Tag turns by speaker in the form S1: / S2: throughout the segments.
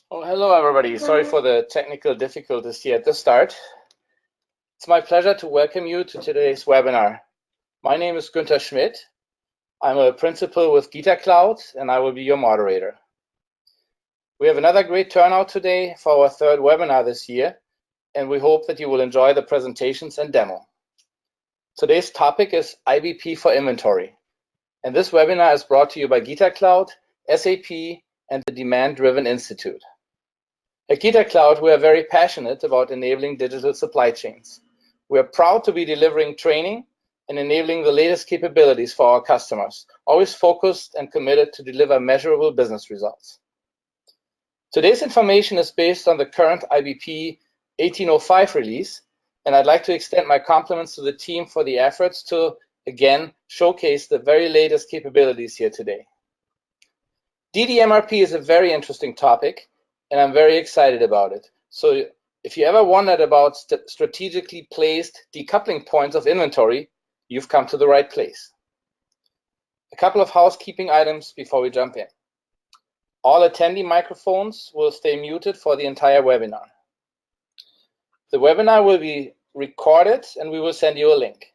S1: Oh, hello, everybody. Sorry for the technical difficulties here at the start. It's my pleasure to welcome you to today's webinar. My name is Günther Schmidt. I'm a principal with GitaCloud, and I will be your moderator. We have another great turnout today for our third webinar this year, and we hope that you will enjoy the presentations and demo. Today's topic is IBP for inventory, and this webinar is brought to you by GitaCloud, SAP, and the Demand-Driven Institute. At GitaCloud, we are very passionate about enabling digital supply chains. We are proud to be delivering training and enabling the latest capabilities for our customers, always focused and committed to deliver measurable business results. Today's information is based on the current IBP 1805 release, and I'd like to extend my compliments to the team for the efforts to, again, showcase the very latest capabilities here today. DDMRP is a very interesting topic, and I'm very excited about it. So if you ever wondered about strategically placed decoupling points of inventory, you've come to the right place. A couple of housekeeping items before we jump in. All attendee microphones will stay muted for the entire webinar. The webinar will be recorded and we will send you a link.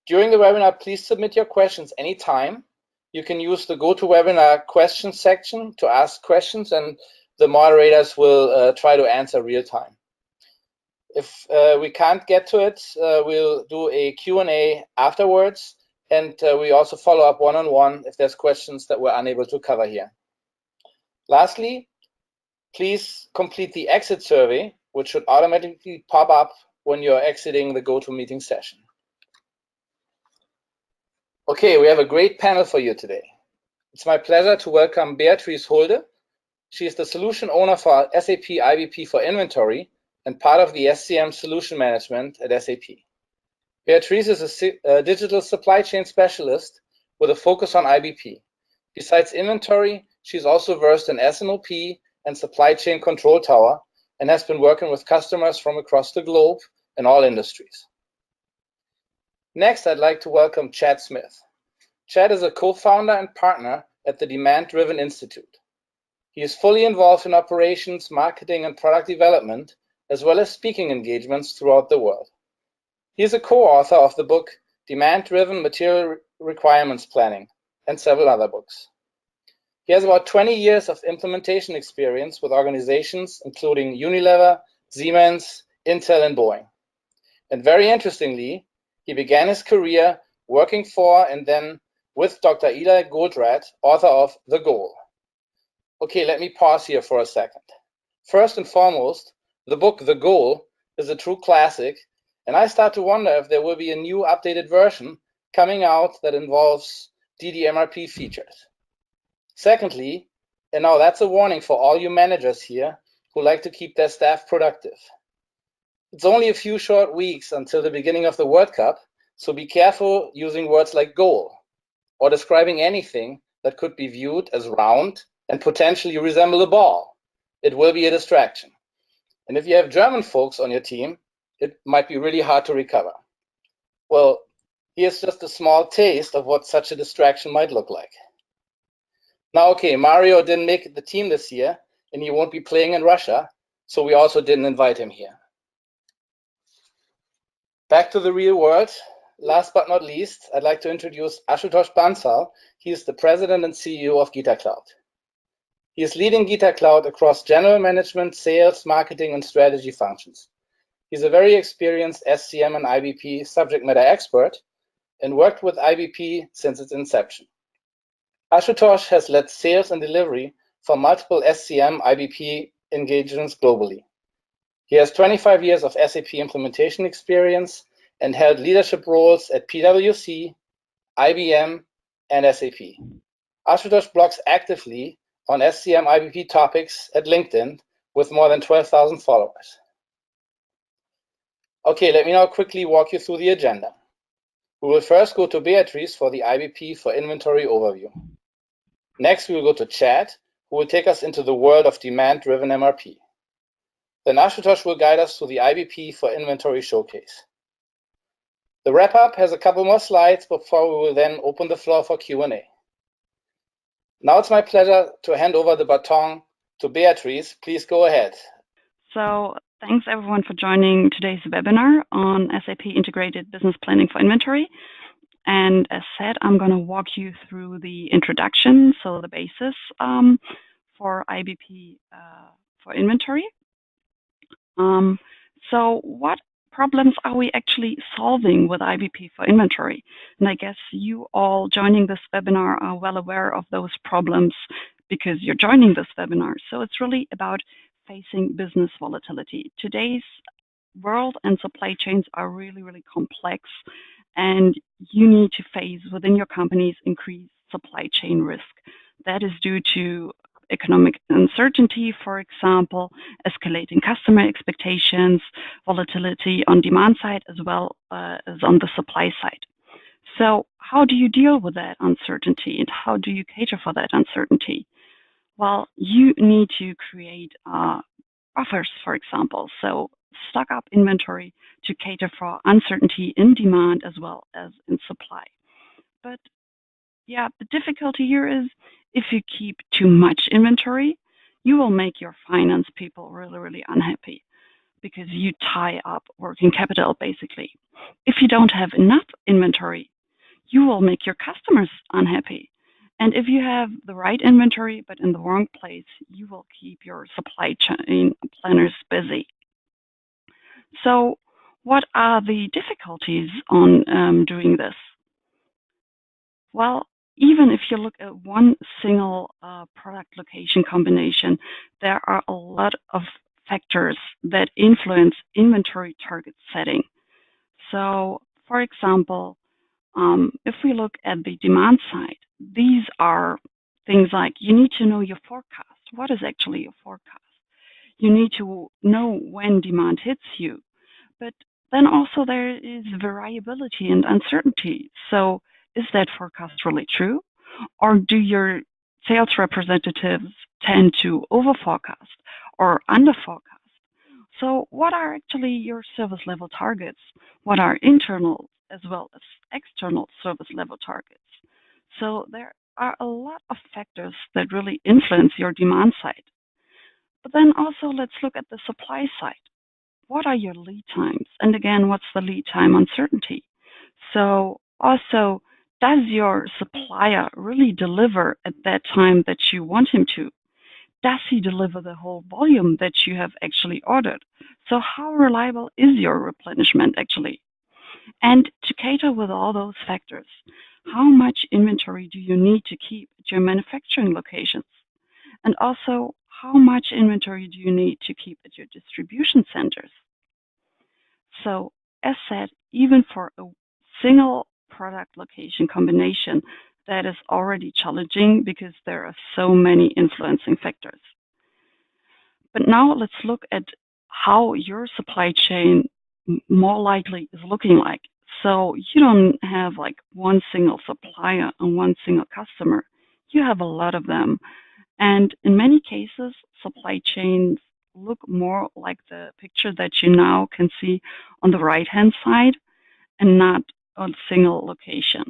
S1: During the webinar, please submit your questions anytime. You can use the GoToWebinar questions section to ask questions, and the moderators will try to answer real time. If we can't get to it, we'll do a Q&A afterwards, and we also follow up one-on-one if there's questions that we're unable to cover here. Lastly, please complete the exit survey, which should automatically pop up when you're exiting the GoToMeeting session. Okay, we have a great panel for you today. It's my pleasure to welcome Beatrice Hulde. She is the solution owner for SAP IBP for inventory and part of the SCM solution management at SAP. Beatrice is a digital supply chain specialist with a focus on IBP. Besides inventory, she's also versed in S&OP and supply chain control tower and has been working with customers from across the globe in all industries. Next, I'd like to welcome Chad Smith. Chad is a co-founder and partner at the Demand-Driven Institute. He is fully involved in operations, marketing, and product development, as well as speaking engagements throughout the world. He is a co-author of the book Demand-Driven Material Requirements Planning and several other books. He has about 20 years of implementation experience with organizations including Unilever, Siemens, Intel, and Boeing. And very interestingly, he began his career working for and then with Dr. Eli Goldratt, author of The Goal. Okay, let me pause here for a second. First and foremost, the book The Goal is a true classic, and I start to wonder if there will be a new updated version coming out that involves DDMRP features. Secondly, and now that's a warning for all you managers here who like to keep their staff productive. It's only a few short weeks until the beginning of the World Cup, so be careful using words like goal or describing anything that could be viewed as round and potentially resemble a ball. It will be a distraction. And if you have German folks on your team, it might be really hard to recover. Well, here's just a small taste of what such a distraction might look like. Now, okay, Mario didn't make the team this year, and he won't be playing in Russia, so we also didn't invite him here. Back to the real world. Last but not least, I'd like to introduce Ashutosh Bansal. He is the president and CEO of GitaCloud. He is leading GitaCloud across general management, sales, marketing, and strategy functions. He's a very experienced SCM and IBP subject matter expert and worked with IBP since its inception. Ashutosh has led sales and delivery for multiple SCM IBP engagements globally. He has 25 years of SAP implementation experience and held leadership roles at PwC, IBM, and SAP. Ashutosh blogs actively on SCM IBP topics at LinkedIn with more than 12,000 followers. Okay, let me now quickly walk you through the agenda. We will first go to Beatrice for the IBP for inventory overview. Next, we will go to Chad, who will take us into the world of demand-driven MRP. Then Ashutosh will guide us through the IBP for inventory showcase. The wrap-up has a couple more slides before we will then open the floor for Q&A. Now it's my pleasure to hand over the baton So Beatrice, please go ahead.
S2: So thanks everyone for joining today's webinar on SAP Integrated Business Planning for Inventory. And as said, I'm going to walk you through the introduction, so the basis for IBP for inventory. So what problems are we actually solving with IBP for inventory? And I guess you all joining this webinar are well aware of those problems because you're joining this webinar. So it's really about facing business volatility. Today's world and supply chains are really, really complex, and you need to face within your companies increased supply chain risk. That is due to economic uncertainty, for example, escalating customer expectations, volatility on demand side as well as on the supply side. So how do you deal with that uncertainty, and how do you cater for that uncertainty? Well, you need to create buffers, for example. So stock up inventory to cater for uncertainty in demand as well as in supply. But yeah, the difficulty here is if you keep too much inventory, you will make your finance people really, really unhappy because you tie up working capital, basically. If you don't have enough inventory, you will make your customers unhappy. And if you have the right inventory but in the wrong place, you will keep your supply chain planners busy. So what are the difficulties on doing this? Well, even if you look at one single product location combination, there are a lot of factors that influence inventory target setting. So, for example, if we look at the demand side, these are things like you need to know your forecast. What is actually your forecast? You need to know when demand hits you. But then also there is variability and uncertainty. So is that forecast really true? Or do your sales representatives tend to over-forecast or under-forecast? So what are actually your service level targets? What are internal as well as external service level targets? So there are a lot of factors that really influence your demand side. But then also let's look at the supply side. What are your lead times? And again, what's the lead time uncertainty? So also, does your supplier really deliver at that time that you want him to? Does he deliver the whole volume that you have actually ordered? So how reliable is your replenishment actually? And to cater with all those factors, how much inventory do you need to keep at your manufacturing locations? And also, how much inventory do you need to keep at your distribution centers? So, as said, even for a single product location combination, that is already challenging because there are so many influencing factors. But now let's look at how your supply chain more likely is looking like. So you don't have like one single supplier and one single customer. You have a lot of them. And in many cases, supply chains look more like the picture that you now can see on the right-hand side and not a single location.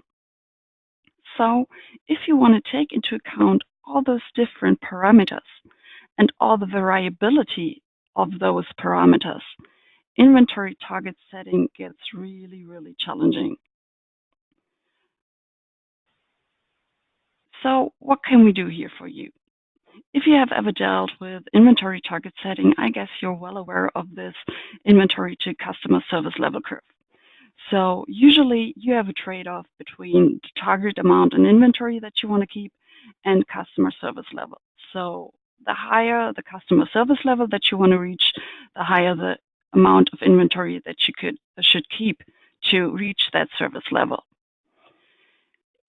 S2: So if you want to take into account all those different parameters and all the variability of those parameters, inventory target setting gets really, really challenging. So what can we do here for you? If you have ever dealt with inventory target setting, I guess you're well aware of this inventory to customer service level curve. So usually you have a trade-off between the target amount in inventory that you want to keep and customer service level. So the higher the customer service level that you want to reach, the higher the amount of inventory that you should keep to reach that service level.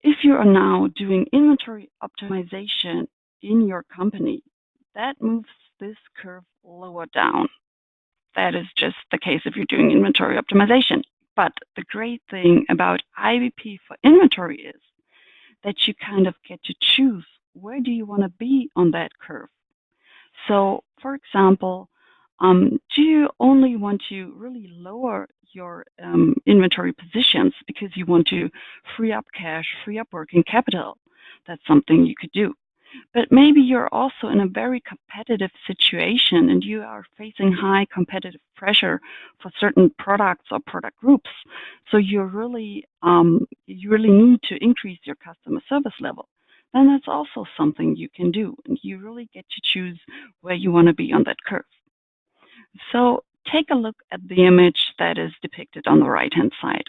S2: If you are now doing inventory optimization in your company, that moves this curve lower down. That is just the case if you're doing inventory optimization. But the great thing about IBP for inventory is that you kind of get to choose where do you want to be on that curve. So, for example, do you only want to really lower your inventory positions because you want to free up cash, free up working capital? That's something you could do. But maybe you're also in a very competitive situation and you are facing high competitive pressure for certain products or product groups. So you really need to increase your customer service level. Then that's also something you can do, and you really get to choose where you want to be on that curve. So take a look at the image that is depicted on the right-hand side.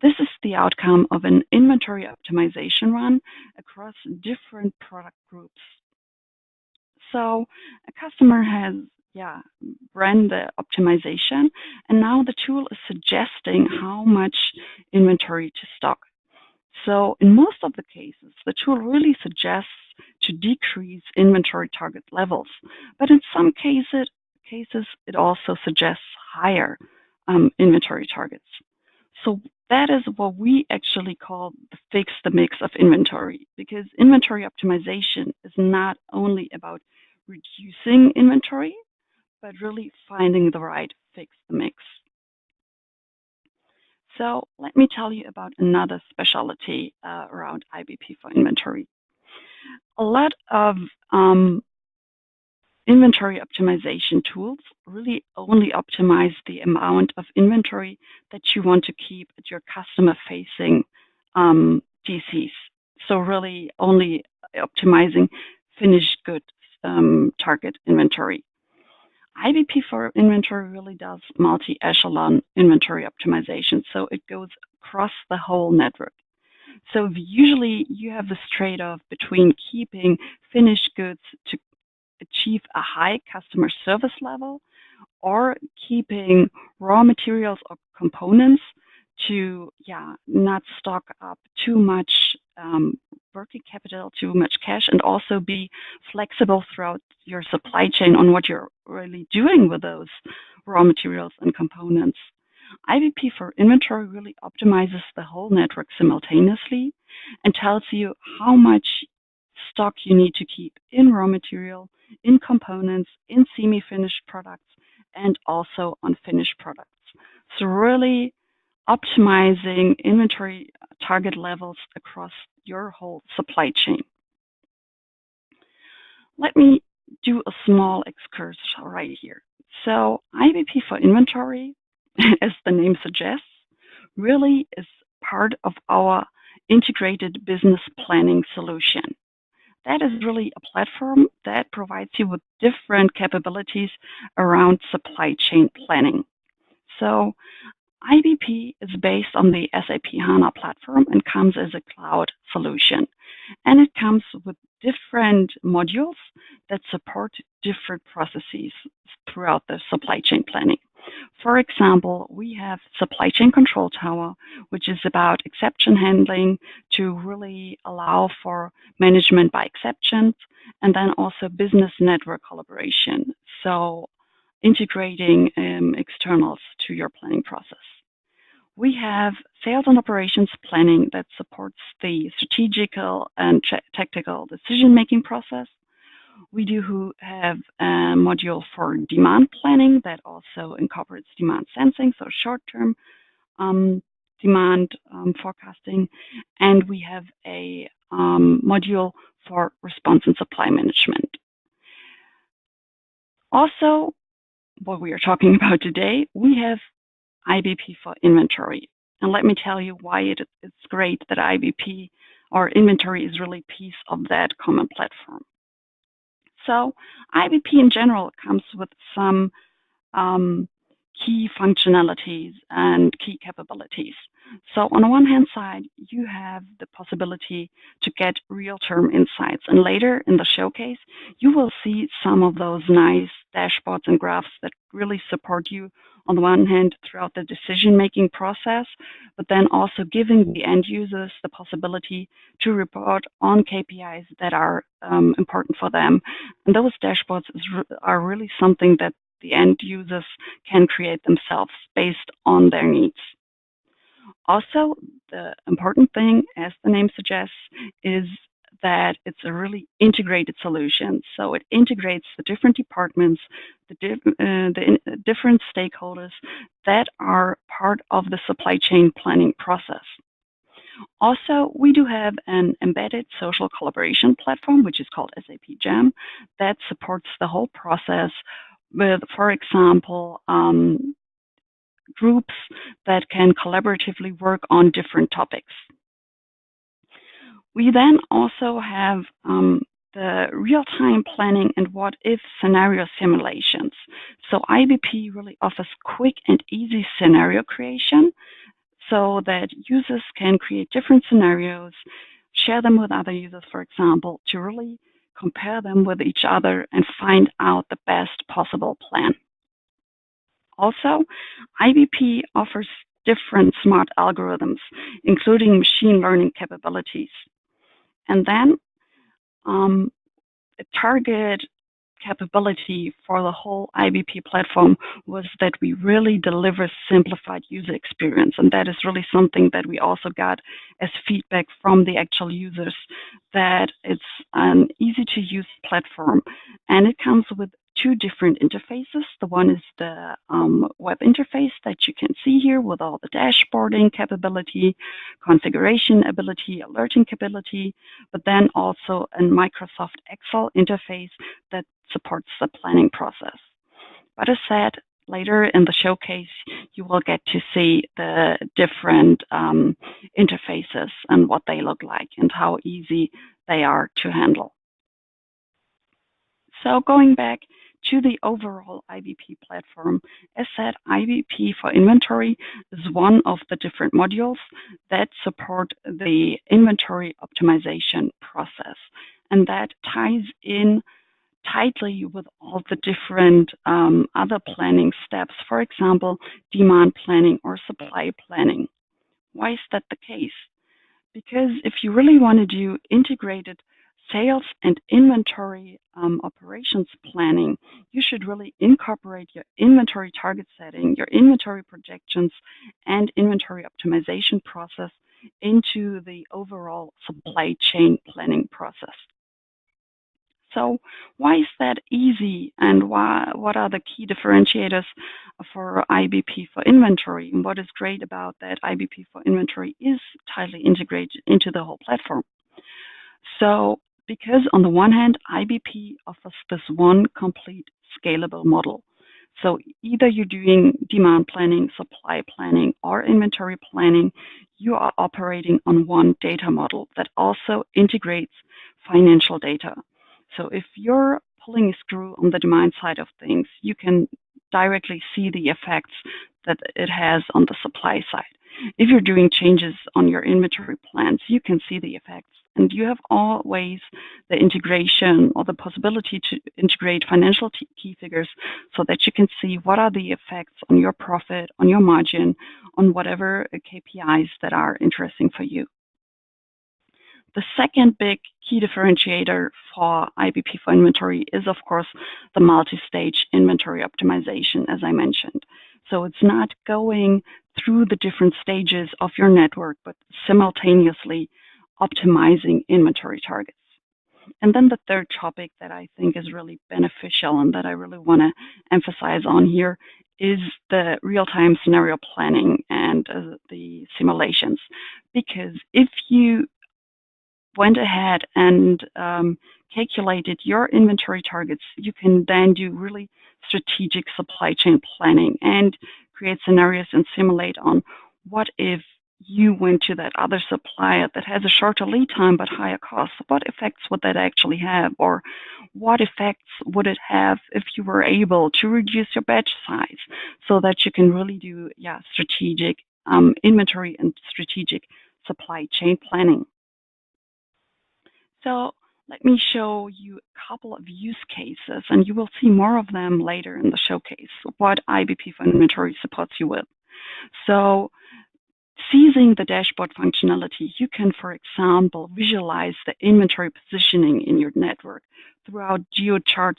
S2: This is the outcome of an inventory optimization run across different product groups. So a customer has ran the optimization, and now the tool is suggesting how much inventory to stock. So in most of the cases, the tool really suggests to decrease inventory target levels, but in some cases it also suggests higher inventory targets. So that is what we actually call the fix the mix of inventory, because inventory optimization is not only about reducing inventory, but really finding the right fix the mix. So let me tell you about another specialty around IBP for inventory. A lot of inventory optimization tools really only optimize the amount of inventory that you want to keep at your customer-facing DCs. So really only optimizing finished goods target inventory. IBP for inventory really does multi-echelon inventory optimization, so it goes across the whole network. So usually you have this trade-off between keeping finished goods to achieve a high customer service level or keeping raw materials or components to not stock up too much working capital, too much cash, and also be flexible throughout your supply chain on what you're really doing with those raw materials and components. IBP for inventory really optimizes the whole network simultaneously and tells you how much stock you need to keep in raw material, in components, in semi-finished products, and also on finished products. So really optimizing inventory target levels across your whole supply chain. Let me do a small excursus right here. So IBP for inventory, as the name suggests, really is part of our integrated business planning solution. That is really a platform that provides you with different capabilities around supply chain planning. So IBP is based on the SAP HANA platform and comes as a cloud solution. And it comes with different modules that support different processes throughout the supply chain planning. For example, we have Supply Chain Control Tower, which is about exception handling to really allow for management by exceptions, and then also business network collaboration, so integrating externals to your planning process. We have sales and operations planning that supports the strategical and tactical decision-making process. We do have a module for demand planning that also incorporates demand sensing, so short-term demand forecasting. And we have a module for response and supply management. Also, what we are talking about today, we have IBP for inventory. And let me tell you why it's great that IBP or inventory is really a piece of that common platform. So IBP in general comes with some key functionalities and key capabilities. So on the one hand side, you have the possibility to get real-term insights. And later in the showcase, you will see some of those nice dashboards and graphs that really support you on the one hand throughout the decision-making process, but then also giving the end users the possibility to report on KPIs that are important for them. And those dashboards are really something that the end users can create themselves based on their needs. Also, the important thing, as the name suggests, is that it's a really integrated solution. So it integrates the different departments, the different stakeholders that are part of the supply chain planning process. Also, we do have an embedded social collaboration platform, which is called SAP Jam, that supports the whole process with, for example, groups that can collaboratively work on different topics. We then also have the real-time planning and what-if scenario simulations. So IBP really offers quick and easy scenario creation so that users can create different scenarios, share them with other users, for example, to really compare them with each other and find out the best possible plan. Also, IBP offers different smart algorithms, including machine learning capabilities. And then a target capability for the whole IBP platform was that we really deliver simplified user experience. And that is really something that we also got as feedback from the actual users, that it's an easy to use platform. And it comes with two different interfaces. The one is the web interface that you can see here with all the dashboarding capability, configuration ability, alerting capability, but then also a Microsoft Excel interface that supports the planning process. But as said, later in the showcase, you will get to see the different interfaces and what they look like and how easy they are to handle. So going back to the overall IBP platform, as said, IBP for inventory is one of the different modules that support the inventory optimization process. And that ties in tightly with all the different other planning steps, for example, demand planning or supply planning. Why is that the case? Because if you really want to do integrated sales and inventory operations planning, you should really incorporate your inventory target setting, your inventory projections, and inventory optimization process into the overall supply chain planning process. So why is that easy, and what are the key differentiators for IBP for inventory? And what is great about that IBP for inventory is tightly integrated into the whole platform. So because on the one hand, IBP offers this one complete scalable model. So either you're doing demand planning, supply planning, or inventory planning, you are operating on one data model that also integrates financial data. So if you're pulling a screw on the demand side of things, you can directly see the effects that it has on the supply side. If you're doing changes on your inventory plans, you can see the effects. And you have always the integration or the possibility to integrate financial key figures so that you can see what are the effects on your profit, on your margin, on whatever KPIs that are interesting for you. The second big key differentiator for IBP for inventory is, of course, the multi-stage inventory optimization, as I mentioned. So it's not going through the different stages of your network, but simultaneously optimizing inventory targets. And then the third topic that I think is really beneficial and that I really want to emphasize on here is the real-time scenario planning and the simulations. Because if you went ahead and calculated your inventory targets, you can then do really strategic supply chain planning and create scenarios and simulate on what if you went to that other supplier that has a shorter lead time but higher cost. What effects would that actually have? Or what effects would it have if you were able to reduce your batch size so that you can really do strategic inventory and strategic supply chain planning? So let me show you a couple of use cases, and you will see more of them later in the showcase, what IBP for inventory supports you with. So seizing the dashboard functionality, you can, for example, visualize the inventory positioning in your network throughout GeoCharts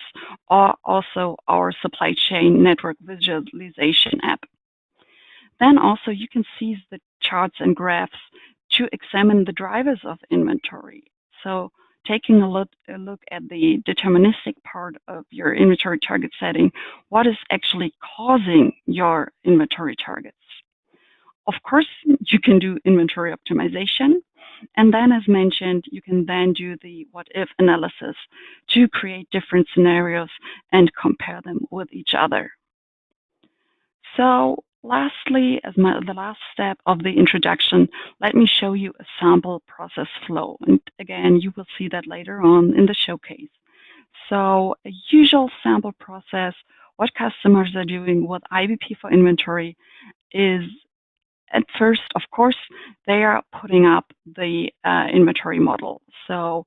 S2: or also our supply chain network visualization app. Then also you can seize the charts and graphs to examine the drivers of inventory. So taking a look at the deterministic part of your inventory target setting, what is actually causing your inventory targets? of course, you can do inventory optimization. And then, as mentioned, you can then do the what-if analysis to create different scenarios and compare them with each other. So lastly, as the last step of the introduction, let me show you a sample process flow. And again, you will see that later on in the showcase. So a usual sample process, what customers are doing with IBP for inventory is, at first, of course, they are putting up the inventory model. So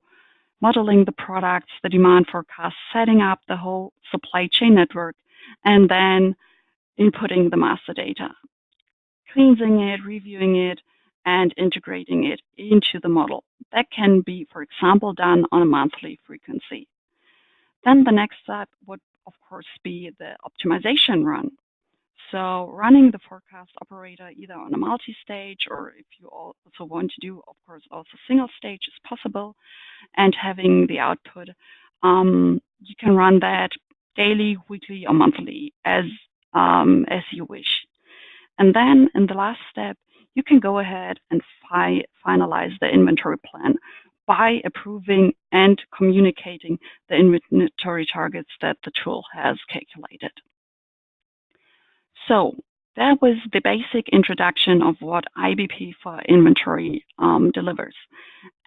S2: modeling the products, the demand forecast, setting up the whole supply chain network, and then inputting the master data, cleansing it, reviewing it, and integrating it into the model. That can be, for example, done on a monthly frequency. Then the next step would, of course, be the optimization run. So running the forecast operator either on a multi-stage, or if you also want to do, of course, also single stage is possible, and having the output. You can run that daily, weekly, or monthly as you wish. And then in the last step, you can go ahead and finalize the inventory plan by approving and communicating the inventory targets that the tool has calculated. So that was the basic introduction of what IBP for inventory delivers.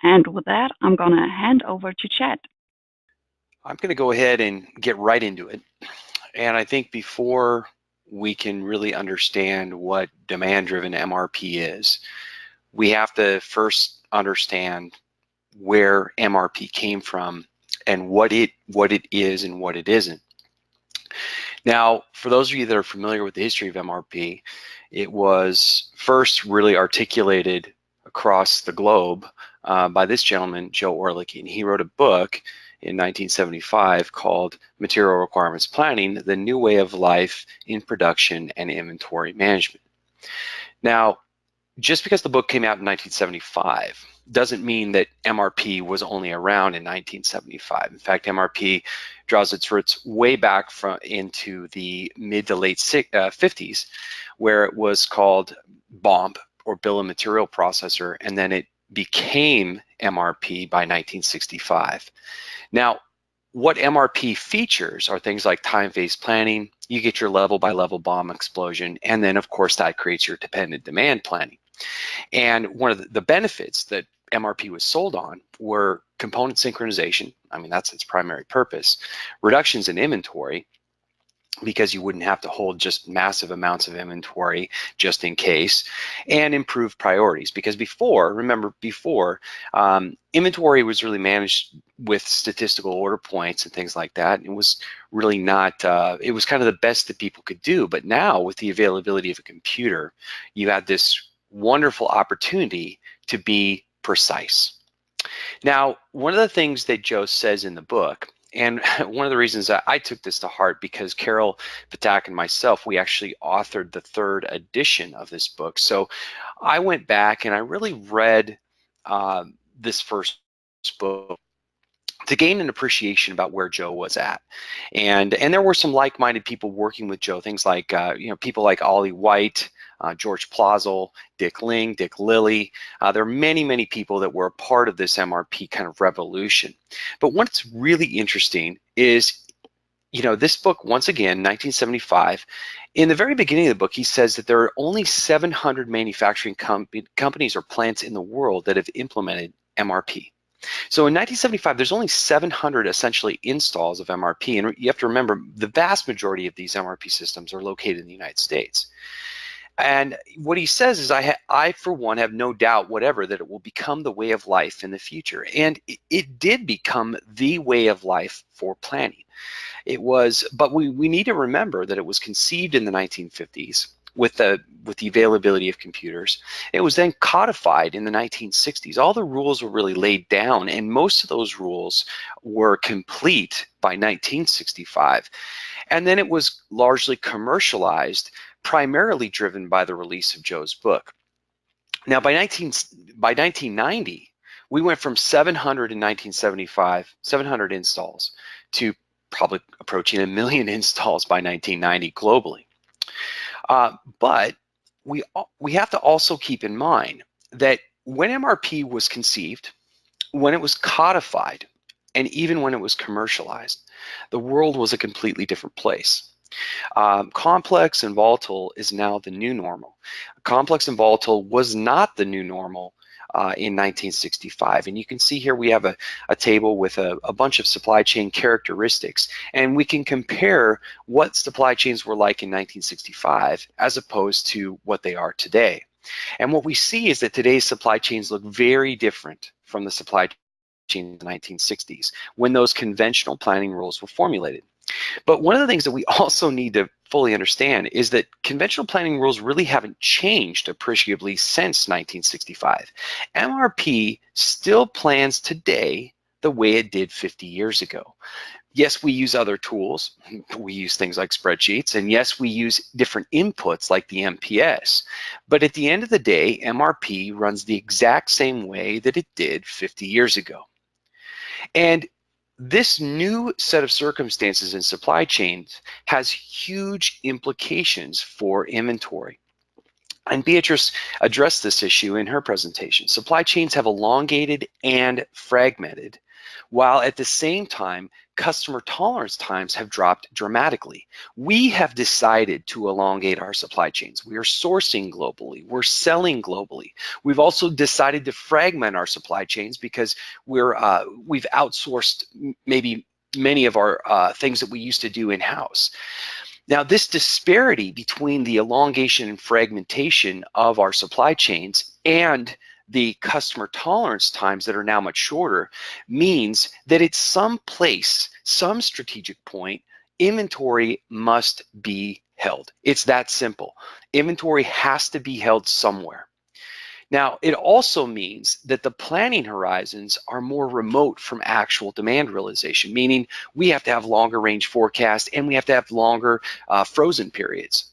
S2: And with that, I'm going to hand over to Chad.
S3: I'm going to go ahead and get right into it. And I think before we can really understand what demand-driven MRP is, we have to first understand where MRP came from and what it is and what it isn't. Now, for those of you that are familiar with the history of MRP, it was first really articulated across the globe by this gentleman, Joe Orlicky, and he wrote a book in 1975 called Material Requirements Planning, The New Way of Life in Production and Inventory Management. Now, just because the book came out in 1975 doesn't mean that MRP was only around in 1975. In fact, MRP draws its roots way back into the mid to late 50s, where it was called BOMP, or Bill of Material Processor, and then it became MRP by 1965. Now, what MRP features are things like time-phase planning. You get your level-by-level BOM explosion, and then, of course, that creates your dependent demand planning. And one of the benefits that MRP was sold on were component synchronization. I mean, that's its primary purpose. Reductions in inventory, because you wouldn't have to hold just massive amounts of inventory just in case, and improve priorities. Because before, remember before, inventory was really managed with statistical order points and things like that. It was really not, it was kind of the best that people could do. But now with the availability of a computer, you have this wonderful opportunity to be precise. Now, one of the things that Joe says in the book, and one of the reasons that I took this to heart, because Carol Patak and myself, we actually authored the 3rd edition of this book. So I went back and I really read this first book to gain an appreciation about where Joe was at. And there were some like-minded people working with Joe, things like, people like Ollie White, George Plausill, Dick Ling, Dick Lilly. There are many, many people that were a part of this MRP kind of revolution. But what's really interesting is, this book, once again, 1975, in the very beginning of the book, he says that there are only 700 manufacturing companies or plants in the world that have implemented MRP. So in 1975, there's only 700 essentially installs of MRP, and you have to remember the vast majority of these MRP systems are located in the United States. And what he says is, I for one have no doubt whatever that it will become the way of life in the future. And it did become the way of life for planning. It was, but we need to remember that it was conceived in the 1950s with the availability of computers. It was then codified in the 1960s. All the rules were really laid down, and most of those rules were complete by 1965. And then it was largely commercialized, primarily driven by the release of Joe's book. Now, by 1990, we went from 700 in 1975, 700 installs, to probably approaching 1 million installs by 1990 globally. But we have to also keep in mind that when MRP was conceived, when it was codified, and even when it was commercialized, the world was a completely different place. Complex and volatile is now the new normal. Complex and volatile was not the new normal in 1965. And you can see here we have a table with a bunch of supply chain characteristics, and we can compare what supply chains were like in 1965 as opposed to what they are today. And what we see is that today's supply chains look very different from the supply chain in the 1960s, when those conventional planning rules were formulated. But one of the things that we also need to fully understand is that conventional planning rules really haven't changed appreciably since 1965. MRP still plans today the way it did 50 years ago. Yes, we use other tools. We use things like spreadsheets, and yes, we use different inputs like the MPS. But at the end of the day, MRP runs the exact same way that it did 50 years ago. And this new set of circumstances in supply chains has huge implications for inventory. And Beatrice addressed this issue in her presentation. Supply chains have elongated and fragmented, while at the same time, customer tolerance times have dropped dramatically. We have decided to elongate our supply chains. We are sourcing globally. We're selling globally. We've also decided to fragment our supply chains because we've outsourced maybe many of our things that we used to do in-house. Now, this disparity between the elongation and fragmentation of our supply chains and the customer tolerance times that are now much shorter means that at some place, some strategic point, inventory must be held. It's that simple. Inventory has to be held somewhere. Now, it also means that the planning horizons are more remote from actual demand realization, meaning we have to have longer range forecasts and we have to have longer frozen periods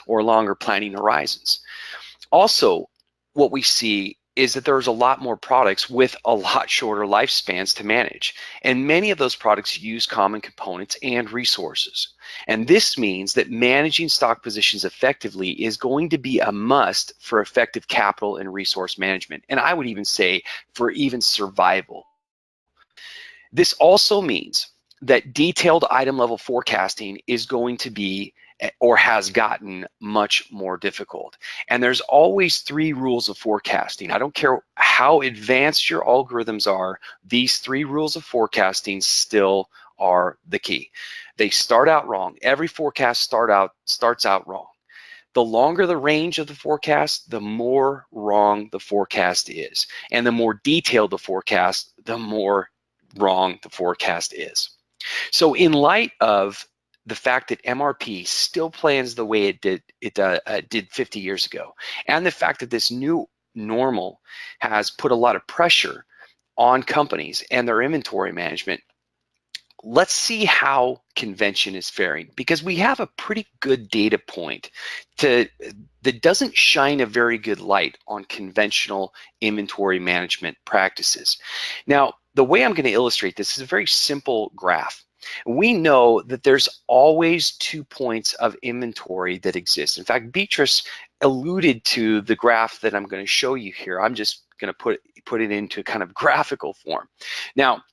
S3: or longer planning horizons. Also, what we see is that there's a lot more products with a lot shorter lifespans to manage. And many of those products use common components and resources. And this means that managing stock positions effectively is going to be a must for effective capital and resource management. And I would even say for even survival. This also means that detailed item level forecasting is going to be or has gotten much more difficult. And there's always 3 rules of forecasting. I don't care how advanced your algorithms are, these 3 rules of forecasting still are the key. They start out wrong. Every forecast starts out wrong. The longer the range of the forecast, the more wrong the forecast is. And the more detailed the forecast, the more wrong the forecast is. So in light of the fact that MRP still plans the way it did 50 years ago, and the fact that this new normal has put a lot of pressure on companies and their inventory management, let's see how convention is faring, because we have a pretty good data point that doesn't shine a very good light on conventional inventory management practices. Now, the way I'm going to illustrate this is a very simple graph. We know that there's always 2 points of inventory that exist. In fact, Beatrice alluded to the graph that I'm going to show you here. I'm just going to put it into kind of graphical form. Now,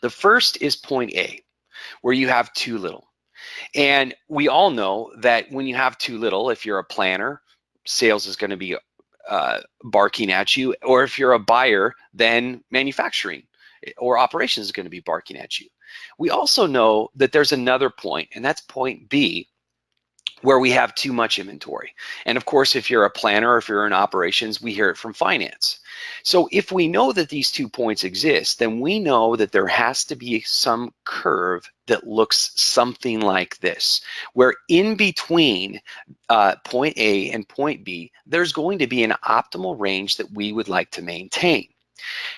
S3: the first is point A, where you have too little. And we all know that when you have too little, if you're a planner, sales is going to be barking at you, or if you're a buyer, then manufacturing or operations is going to be barking at you. We also know that there's another point, and that's point B, where we have too much inventory. And of course, if you're a planner or if you're in operations, we hear it from finance. So if we know that these 2 points exist, then we know that there has to be some curve that looks something like this, where in between point A and point B, there's going to be an optimal range that we would like to maintain.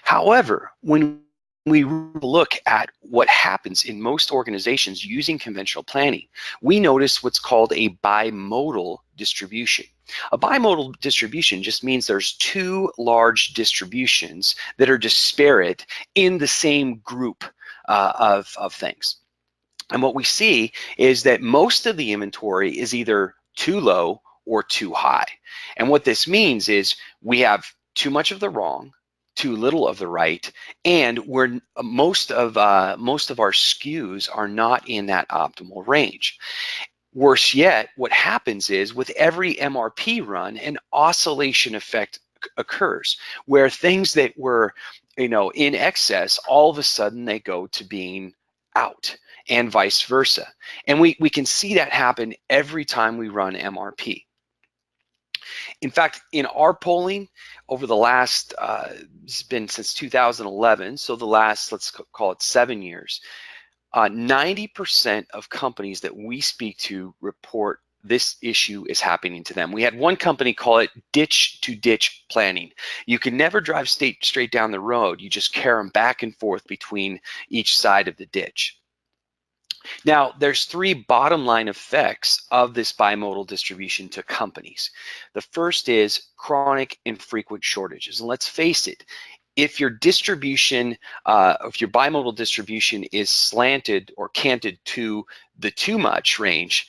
S3: However, when we look at what happens in most organizations using conventional planning, we notice what's called a bimodal distribution. A bimodal distribution just means there's 2 large distributions that are disparate in the same group of things. And what we see is that most of the inventory is either too low or too high. And what this means is we have too much of the wrong, too little of the right, and most of our SKUs are not in that optimal range. Worse yet, what happens is with every MRP run, an oscillation effect occurs where things that were, in excess, all of a sudden they go to being out, and vice versa. And we can see that happen every time we run MRP. In fact, in our polling over the last, it's been since 2011, so the last, let's call it 7 years, 90% of companies that we speak to report this issue is happening to them. We had one company call it ditch-to-ditch planning. You can never drive straight down the road. You just carry them back and forth between each side of the ditch. Now, there's 3 bottom line effects of this bimodal distribution to companies. The first is chronic and frequent shortages. And let's face it, if your distribution, if your bimodal distribution is slanted or canted to the too much range,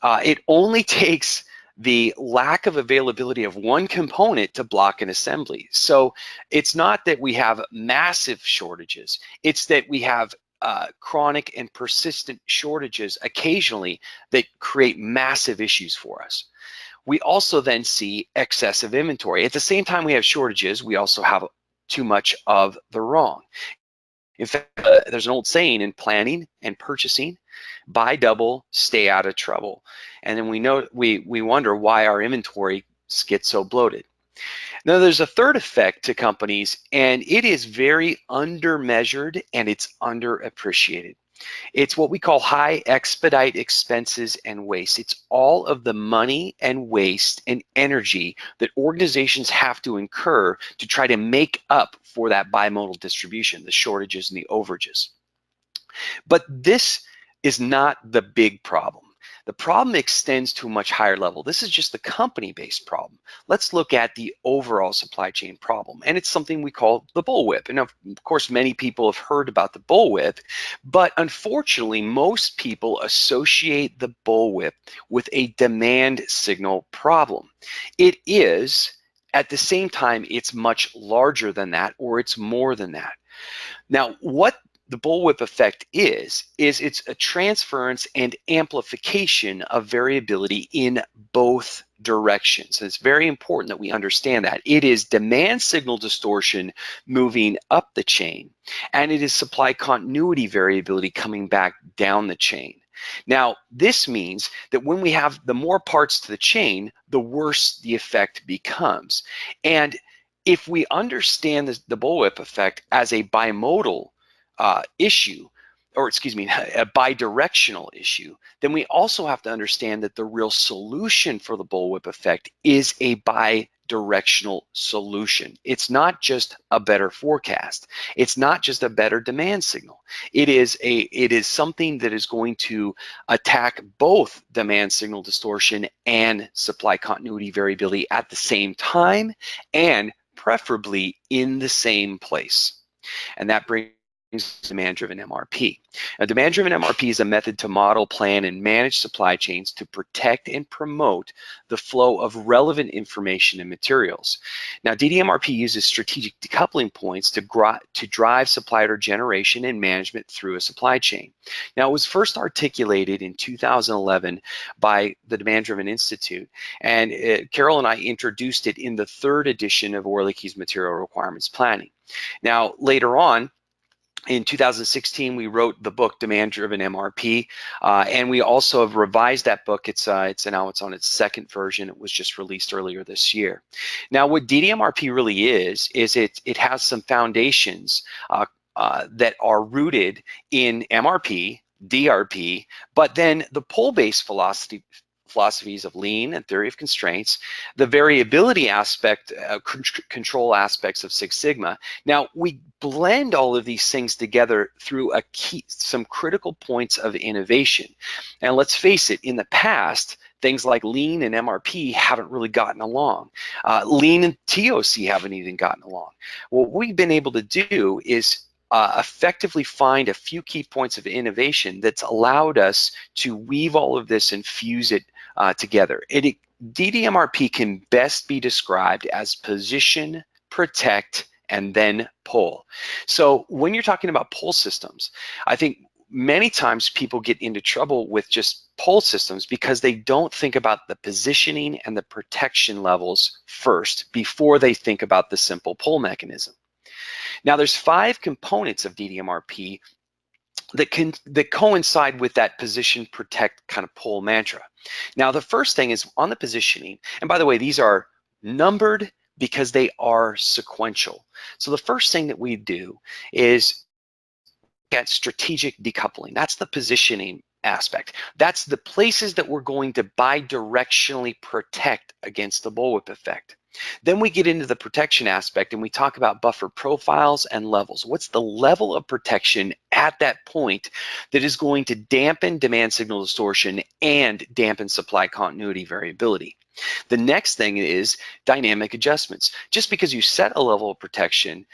S3: it only takes the lack of availability of one component to block an assembly. So it's not that we have massive shortages, it's that we have chronic and persistent shortages occasionally that create massive issues for us. We also then see excessive inventory. At the same time we have shortages, we also have too much of the wrong. In fact, there's an old saying in planning and purchasing: buy double, stay out of trouble. And then we wonder why our inventory gets so bloated. Now, there's a third effect to companies, and it is very undermeasured and it's underappreciated. It's what we call high expedite expenses and waste. It's all of the money and waste and energy that organizations have to incur to try to make up for that bimodal distribution, the shortages and the overages. But this is not the big problem. The problem extends to a much higher level. This is just the company-based problem. Let's look at the overall supply chain problem, and it's something we call the bullwhip. And of course, many people have heard about the bullwhip, but unfortunately, most people associate the bullwhip with a demand signal problem. It is, at the same time, it's much larger than that, or it's more than that. Now, what the bullwhip effect is it's a transference and amplification of variability in both directions. And it's very important that we understand that. It is demand signal distortion moving up the chain, and it is supply continuity variability coming back down the chain. Now, this means that when we have the more parts to the chain, the worse the effect becomes. And if we understand the bullwhip effect as a bimodal issue, or excuse me, a bidirectional issue, then we also have to understand that the real solution for the bullwhip effect is a bidirectional solution. It's not just a better forecast. It's not just a better demand signal. It is something that is going to attack both demand signal distortion and supply continuity variability at the same time, and preferably in the same place. And that brings demand-driven MRP. Now, demand-driven MRP is a method to model, plan, and manage supply chains to protect and promote the flow of relevant information and materials. Now, DDMRP uses strategic decoupling points to drive supply order generation and management through a supply chain. Now, it was first articulated in 2011 by the Demand-Driven Institute, and Carol and I introduced it in the 3rd edition of Orlikey's Material Requirements Planning. Now, later on, in 2016, we wrote the book Demand-Driven MRP, and we also have revised that book. It's now it's on its 2nd version. It was just released earlier this year. Now, what DDMRP really is it has some foundations that are rooted in MRP, DRP, but then the pull-based philosophies of lean and theory of constraints, the variability aspect, control aspects of Six Sigma. Now, we blend all of these things together through some critical points of innovation. And let's face it, in the past, things like lean and MRP haven't really gotten along. Lean and TOC haven't even gotten along. What we've been able to do is effectively find a few key points of innovation that's allowed us to weave all of this and fuse it together. DDMRP can best be described as position, protect, and then pull. So when you're talking about pull systems, I think many times people get into trouble with just pull systems because they don't think about the positioning and the protection levels first before they think about the simple pull mechanism. Now there's 5 components of DDMRP that coincide with that position, protect, kind of pull mantra. Now the first thing is on the positioning, and by the way, these are numbered because they are sequential. So the first thing that we do is get strategic decoupling. That's the positioning aspect. That's the places that we're going to bidirectionally protect against the bullwhip effect. Then we get into the protection aspect and we talk about buffer profiles and levels. What's the level of protection at that point that is going to dampen demand signal distortion and dampen supply continuity variability? The next thing is dynamic adjustments. Just because you set a level of protection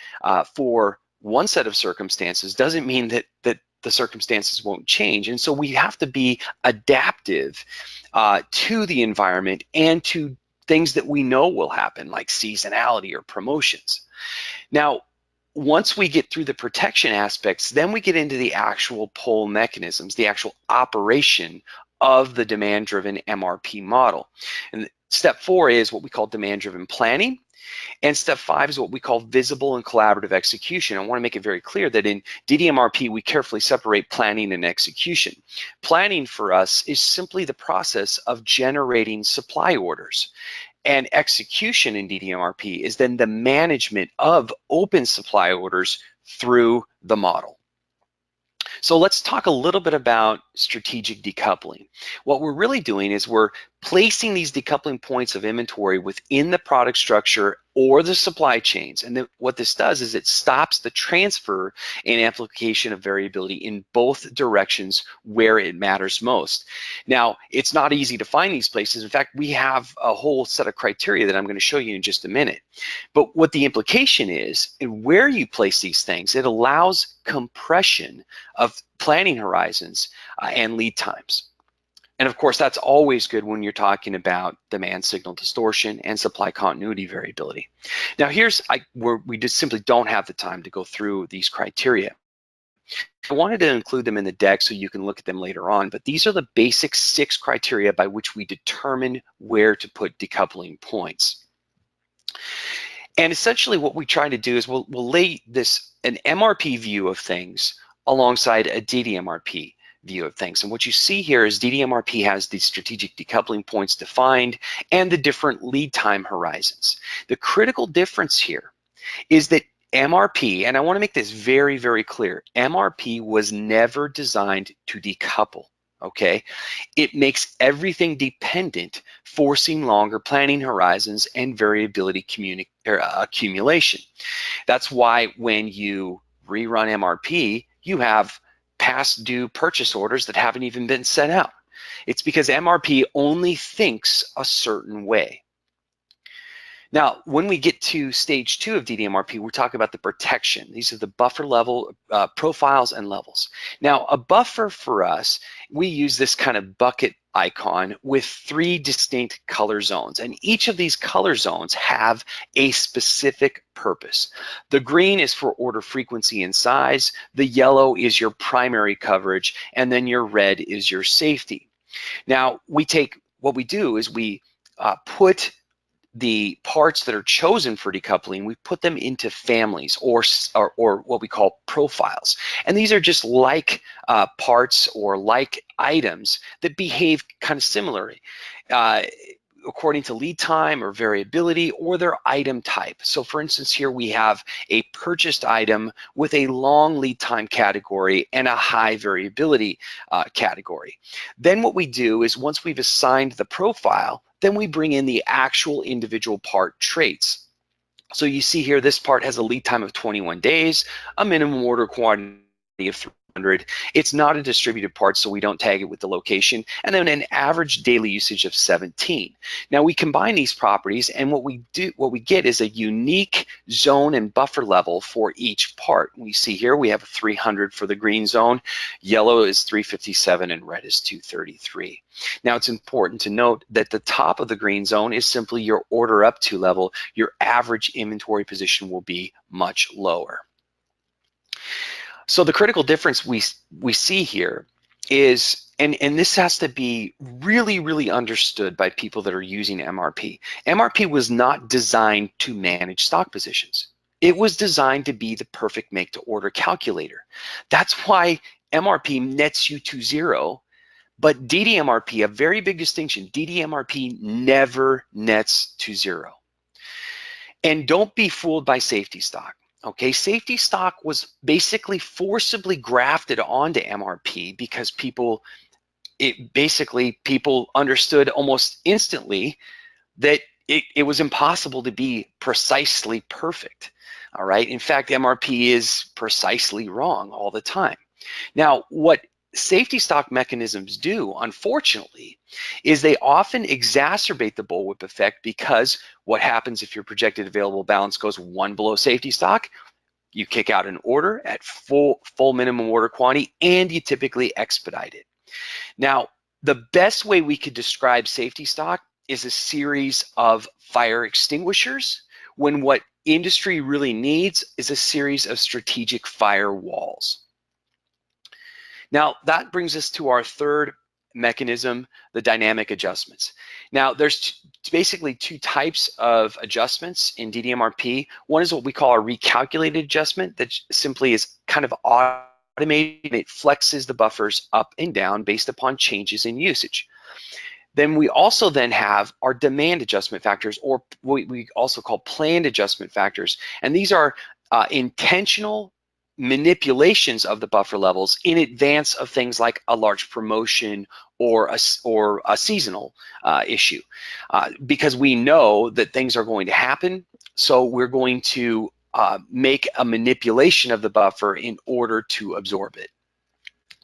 S3: for one set of circumstances doesn't mean that the circumstances won't change. And so we have to be adaptive to the environment and to things that we know will happen, like seasonality or promotions. Now, once we get through the protection aspects, then we get into the actual pull mechanisms, the actual operation of the demand-driven MRP model. And step 4 is what we call demand-driven planning. And step 5 is what we call visible and collaborative execution. I want to make it very clear that in DDMRP, we carefully separate planning and execution. Planning for us is simply the process of generating supply orders. And execution in DDMRP is then the management of open supply orders through the model. So let's talk a little bit about strategic decoupling. What we're really doing is we're placing these decoupling points of inventory within the product structure or the supply chains. And what this does is it stops the transfer and amplification of variability in both directions where it matters most. Now, it's not easy to find these places. In fact, we have a whole set of criteria that I'm going to show you in just a minute. But what the implication is, and where you place these things, it allows compression of planning horizons and lead times. And of course, that's always good when you're talking about demand signal distortion and supply continuity variability. Now here's where we just simply don't have the time to go through these criteria. I wanted to include them in the deck so you can look at them later on, but these are the basic 6 criteria by which we determine where to put decoupling points. And essentially what we try to do is we'll lay an MRP view of things alongside a DDMRP view of things. And what you see here is DDMRP has these strategic decoupling points defined and the different lead time horizons. The critical difference here is that MRP, and I want to make this very, very clear, MRP was never designed to decouple, okay? It makes everything dependent, forcing longer planning horizons and variability accumulation. That's why when you rerun MRP, you have past due purchase orders that haven't even been sent out. It's because MRP only thinks a certain way. Now, when we get to stage 2 of DDMRP, we're talking about the protection. These are the buffer level profiles and levels. Now, a buffer for us, we use this kind of bucket icon with 3 distinct color zones, and each of these color zones have a specific purpose. The green is for order frequency and size, the yellow is your primary coverage, and then your red is your safety. Now, what we do is we put the parts that are chosen for decoupling, we put them into families or what we call profiles. And these are just like parts or like items that behave kind of similarly according to lead time or variability or their item type. So for instance, here we have a purchased item with a long lead time category and a high variability category. Then what we do is once we've assigned the profile, then we bring in the actual individual part traits. So you see here, this part has a lead time of 21 days, a minimum order quantity of 3 It's not a distributed part, so we don't tag it with the location. And then an average daily usage of 17. Now we combine these properties, and what we get is a unique zone and buffer level for each part. We see here we have 300 for the green zone, yellow is 357, and red is 233. Now it's important to note that the top of the green zone is simply your order up to level. Your average inventory position will be much lower. So the critical difference we see here is, and this has to be really understood by people that are using MRP. MRP was not designed to manage stock positions. It was designed to be the perfect make to order calculator. That's why MRP nets you to zero, but DDMRP, a very big distinction, DDMRP never nets to zero. And don't be fooled by safety stock. Okay, safety stock was basically forcibly grafted onto MRP because people understood almost instantly that it was impossible to be precisely perfect. All right, in fact, MRP is precisely wrong all the time. Now, what safety stock mechanisms do, unfortunately, is they often exacerbate the bullwhip effect, because what happens if your projected available balance goes one below safety stock? You kick out an order at full minimum order quantity, and you typically expedite it. Now, the best way we could describe safety stock is a series of fire extinguishers, when what industry really needs is a series of strategic firewalls. Now, that brings us to our third mechanism, the dynamic adjustments. Now, there's basically two types of adjustments in DDMRP. One is what we call a recalculated adjustment, that simply is kind of automated. It flexes the buffers up and down based upon changes in usage. Then we also have our demand adjustment factors, or what we also call planned adjustment factors. And these are intentional manipulations of the buffer levels in advance of things like a large promotion or a seasonal issue, because we know that things are going to happen. So we're going to make a manipulation of the buffer in order to absorb it.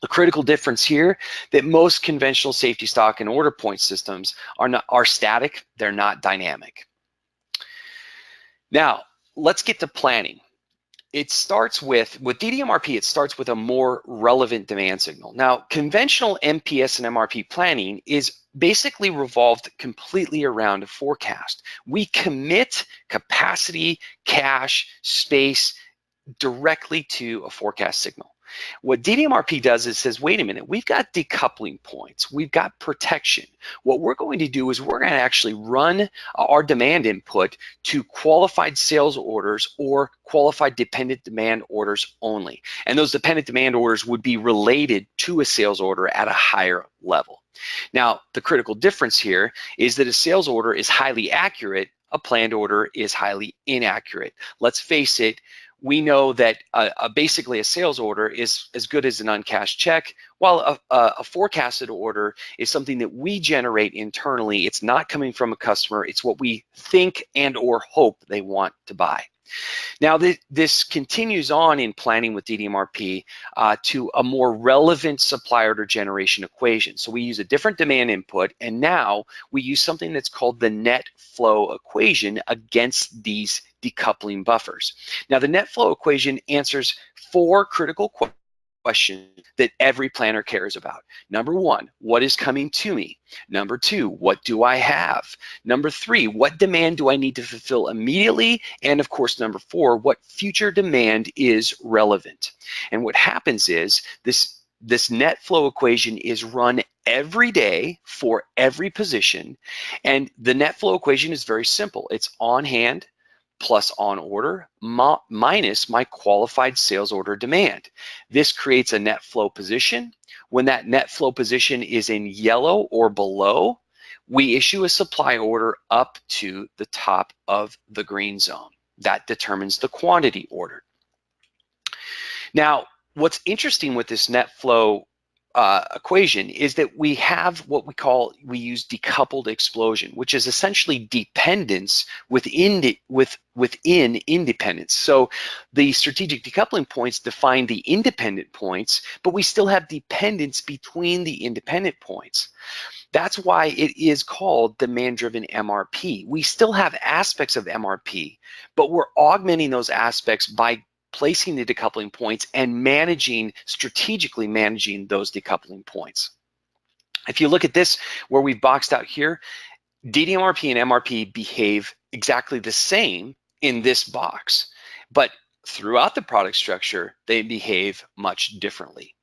S3: The critical difference here, that most conventional safety stock and order point systems are static, they're not dynamic. Now, let's get to planning. It starts with DDMRP, it starts with a more relevant demand signal. Now, conventional MPS and MRP planning is basically revolved completely around a forecast. We commit capacity, cash, space directly to a forecast signal. What DDMRP does is says, wait a minute, we've got decoupling points, we've got protection. What we're going to do is we're going to actually run our demand input to qualified sales orders or qualified dependent demand orders only. And those dependent demand orders would be related to a sales order at a higher level. Now, the critical difference here is that a sales order is highly accurate, a planned order is highly inaccurate. Let's face it, we know that basically a sales order is as good as an uncashed check, while a forecasted order is something that we generate internally. It's not coming from a customer, it's what we think and or hope they want to buy. Now, this continues on in planning with DDMRP to a more relevant supply order generation equation. So we use a different demand input, and now we use something that's called the net flow equation against these decoupling buffers. Now, the net flow equation answers four critical questions that every planner cares about. Number one, what is coming to me? Number two, what do I have? Number three, what demand do I need to fulfill immediately? And of course, number four, what future demand is relevant? And what happens is this net flow equation is run every day for every position. And the net flow equation is very simple. It's on hand plus on order minus my qualified sales order demand. This creates a net flow position. When that net flow position is in yellow or below, we issue a supply order up to the top of the green zone. That determines the quantity ordered. Now, what's interesting with this net flow equation is that we have what we use decoupled explosion, which is essentially dependence within independence. So the strategic decoupling points define the independent points, but we still have dependence between the independent points. That's why it is called demand-driven MRP. We still have aspects of MRP, but we're augmenting those aspects by placing the decoupling points and strategically managing those decoupling points. If you look at this, where we've boxed out here, DDMRP and MRP behave exactly the same in this box, but throughout the product structure, they behave much differently.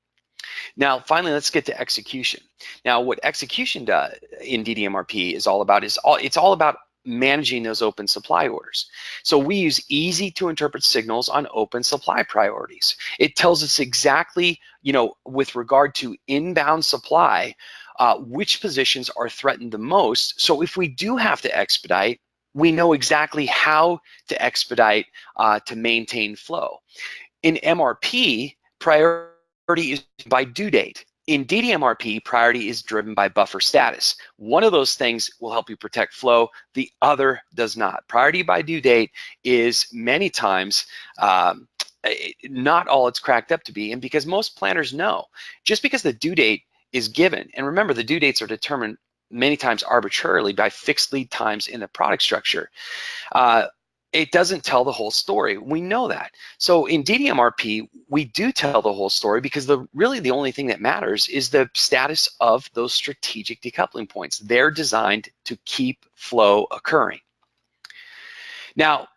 S3: Now, finally, let's get to execution. Now, what execution does in DDMRP is all about it's all about managing those open supply orders. So we use easy to interpret signals on open supply priorities. It tells us exactly, with regard to inbound supply, which positions are threatened the most. So if we do have to expedite, we know exactly how to expedite to maintain flow. In MRP, priority is by due date. In DDMRP, priority is driven by buffer status. One of those things will help you protect flow, the other does not. Priority by due date is many times not all it's cracked up to be, and because most planners know, just because the due date is given, and remember the due dates are determined many times arbitrarily by fixed lead times in the product structure, it doesn't tell the whole story. We know that. So in DDMRP, we do tell the whole story because really the only thing that matters is the status of those strategic decoupling points. They're designed to keep flow occurring. Now,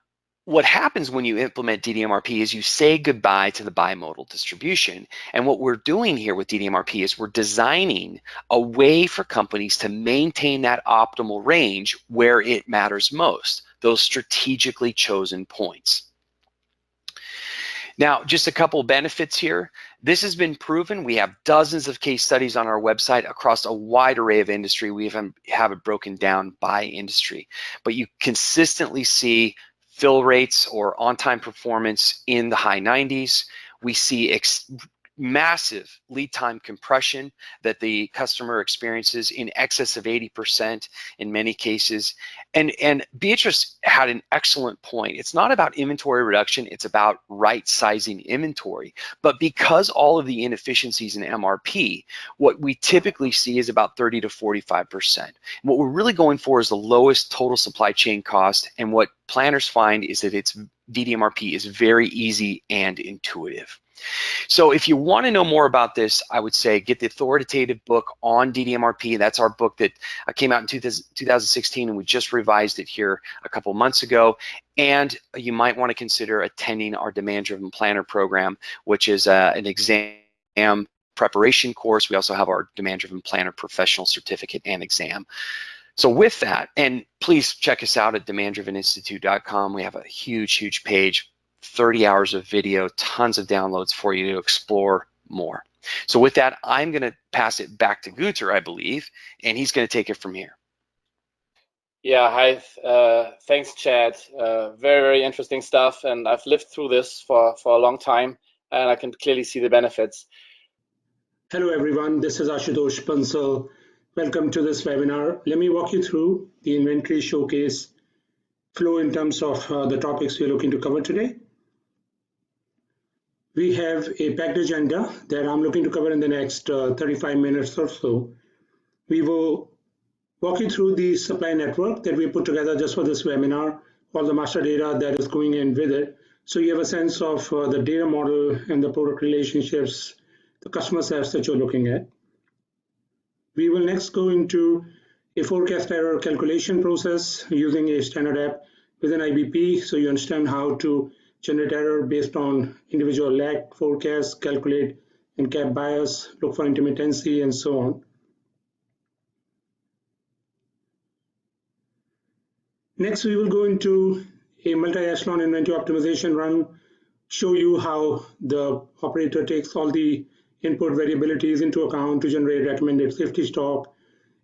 S3: what happens when you implement DDMRP is you say goodbye to the bimodal distribution. And what we're doing here with DDMRP is we're designing a way for companies to maintain that optimal range where it matters most, those strategically chosen points. Now, just a couple benefits here. This has been proven. We have dozens of case studies on our website across a wide array of industry. We have it broken down by industry, but you consistently see fill rates or on-time performance in the high 90s. We see massive lead time compression that the customer experiences in excess of 80% in many cases. And Beatrice had an excellent point. It's not about inventory reduction, it's about right sizing inventory. But because all of the inefficiencies in MRP, what we typically see is about 30 to 45%. And what we're really going for is the lowest total supply chain cost, and what planners find is that DDMRP is very easy and intuitive. So if you want to know more about this, I would say get the authoritative book on DDMRP. That's our book that came out in 2016, and we just revised it here a couple months ago. And you might want to consider attending our Demand-Driven Planner program, which is an exam preparation course. We also have our Demand-Driven Planner professional certificate and exam. So with that, and please check us out at demanddriveninstitute.com. We have a huge page, 30 hours of video, tons of downloads for you to explore more. So with that, I'm going to pass it back to Guter, I believe, and he's going to take it from here.
S1: Yeah, hi. Thanks, Chad. Very interesting stuff, and I've lived through this for a long time, and I can clearly see the benefits.
S4: Hello, everyone. This is Ashutosh Bansal. Welcome to this webinar. Let me walk you through the inventory showcase flow in terms of the topics we're looking to cover today. We have a packed agenda that I'm looking to cover in the next 35 minutes or so. We will walk you through the supply network that we put together just for this webinar, all the master data that is going in with it. So you have a sense of the data model and the product relationships, the customer sets that you're looking at. We will next go into a forecast error calculation process using a standard app within IBP, so you understand how to generate error based on individual lag forecasts, calculate and cap bias, look for intermittency, and so on. Next, we will go into a multi-echelon inventory optimization run, show you how the operator takes all the input variabilities into account to generate recommended safety stock.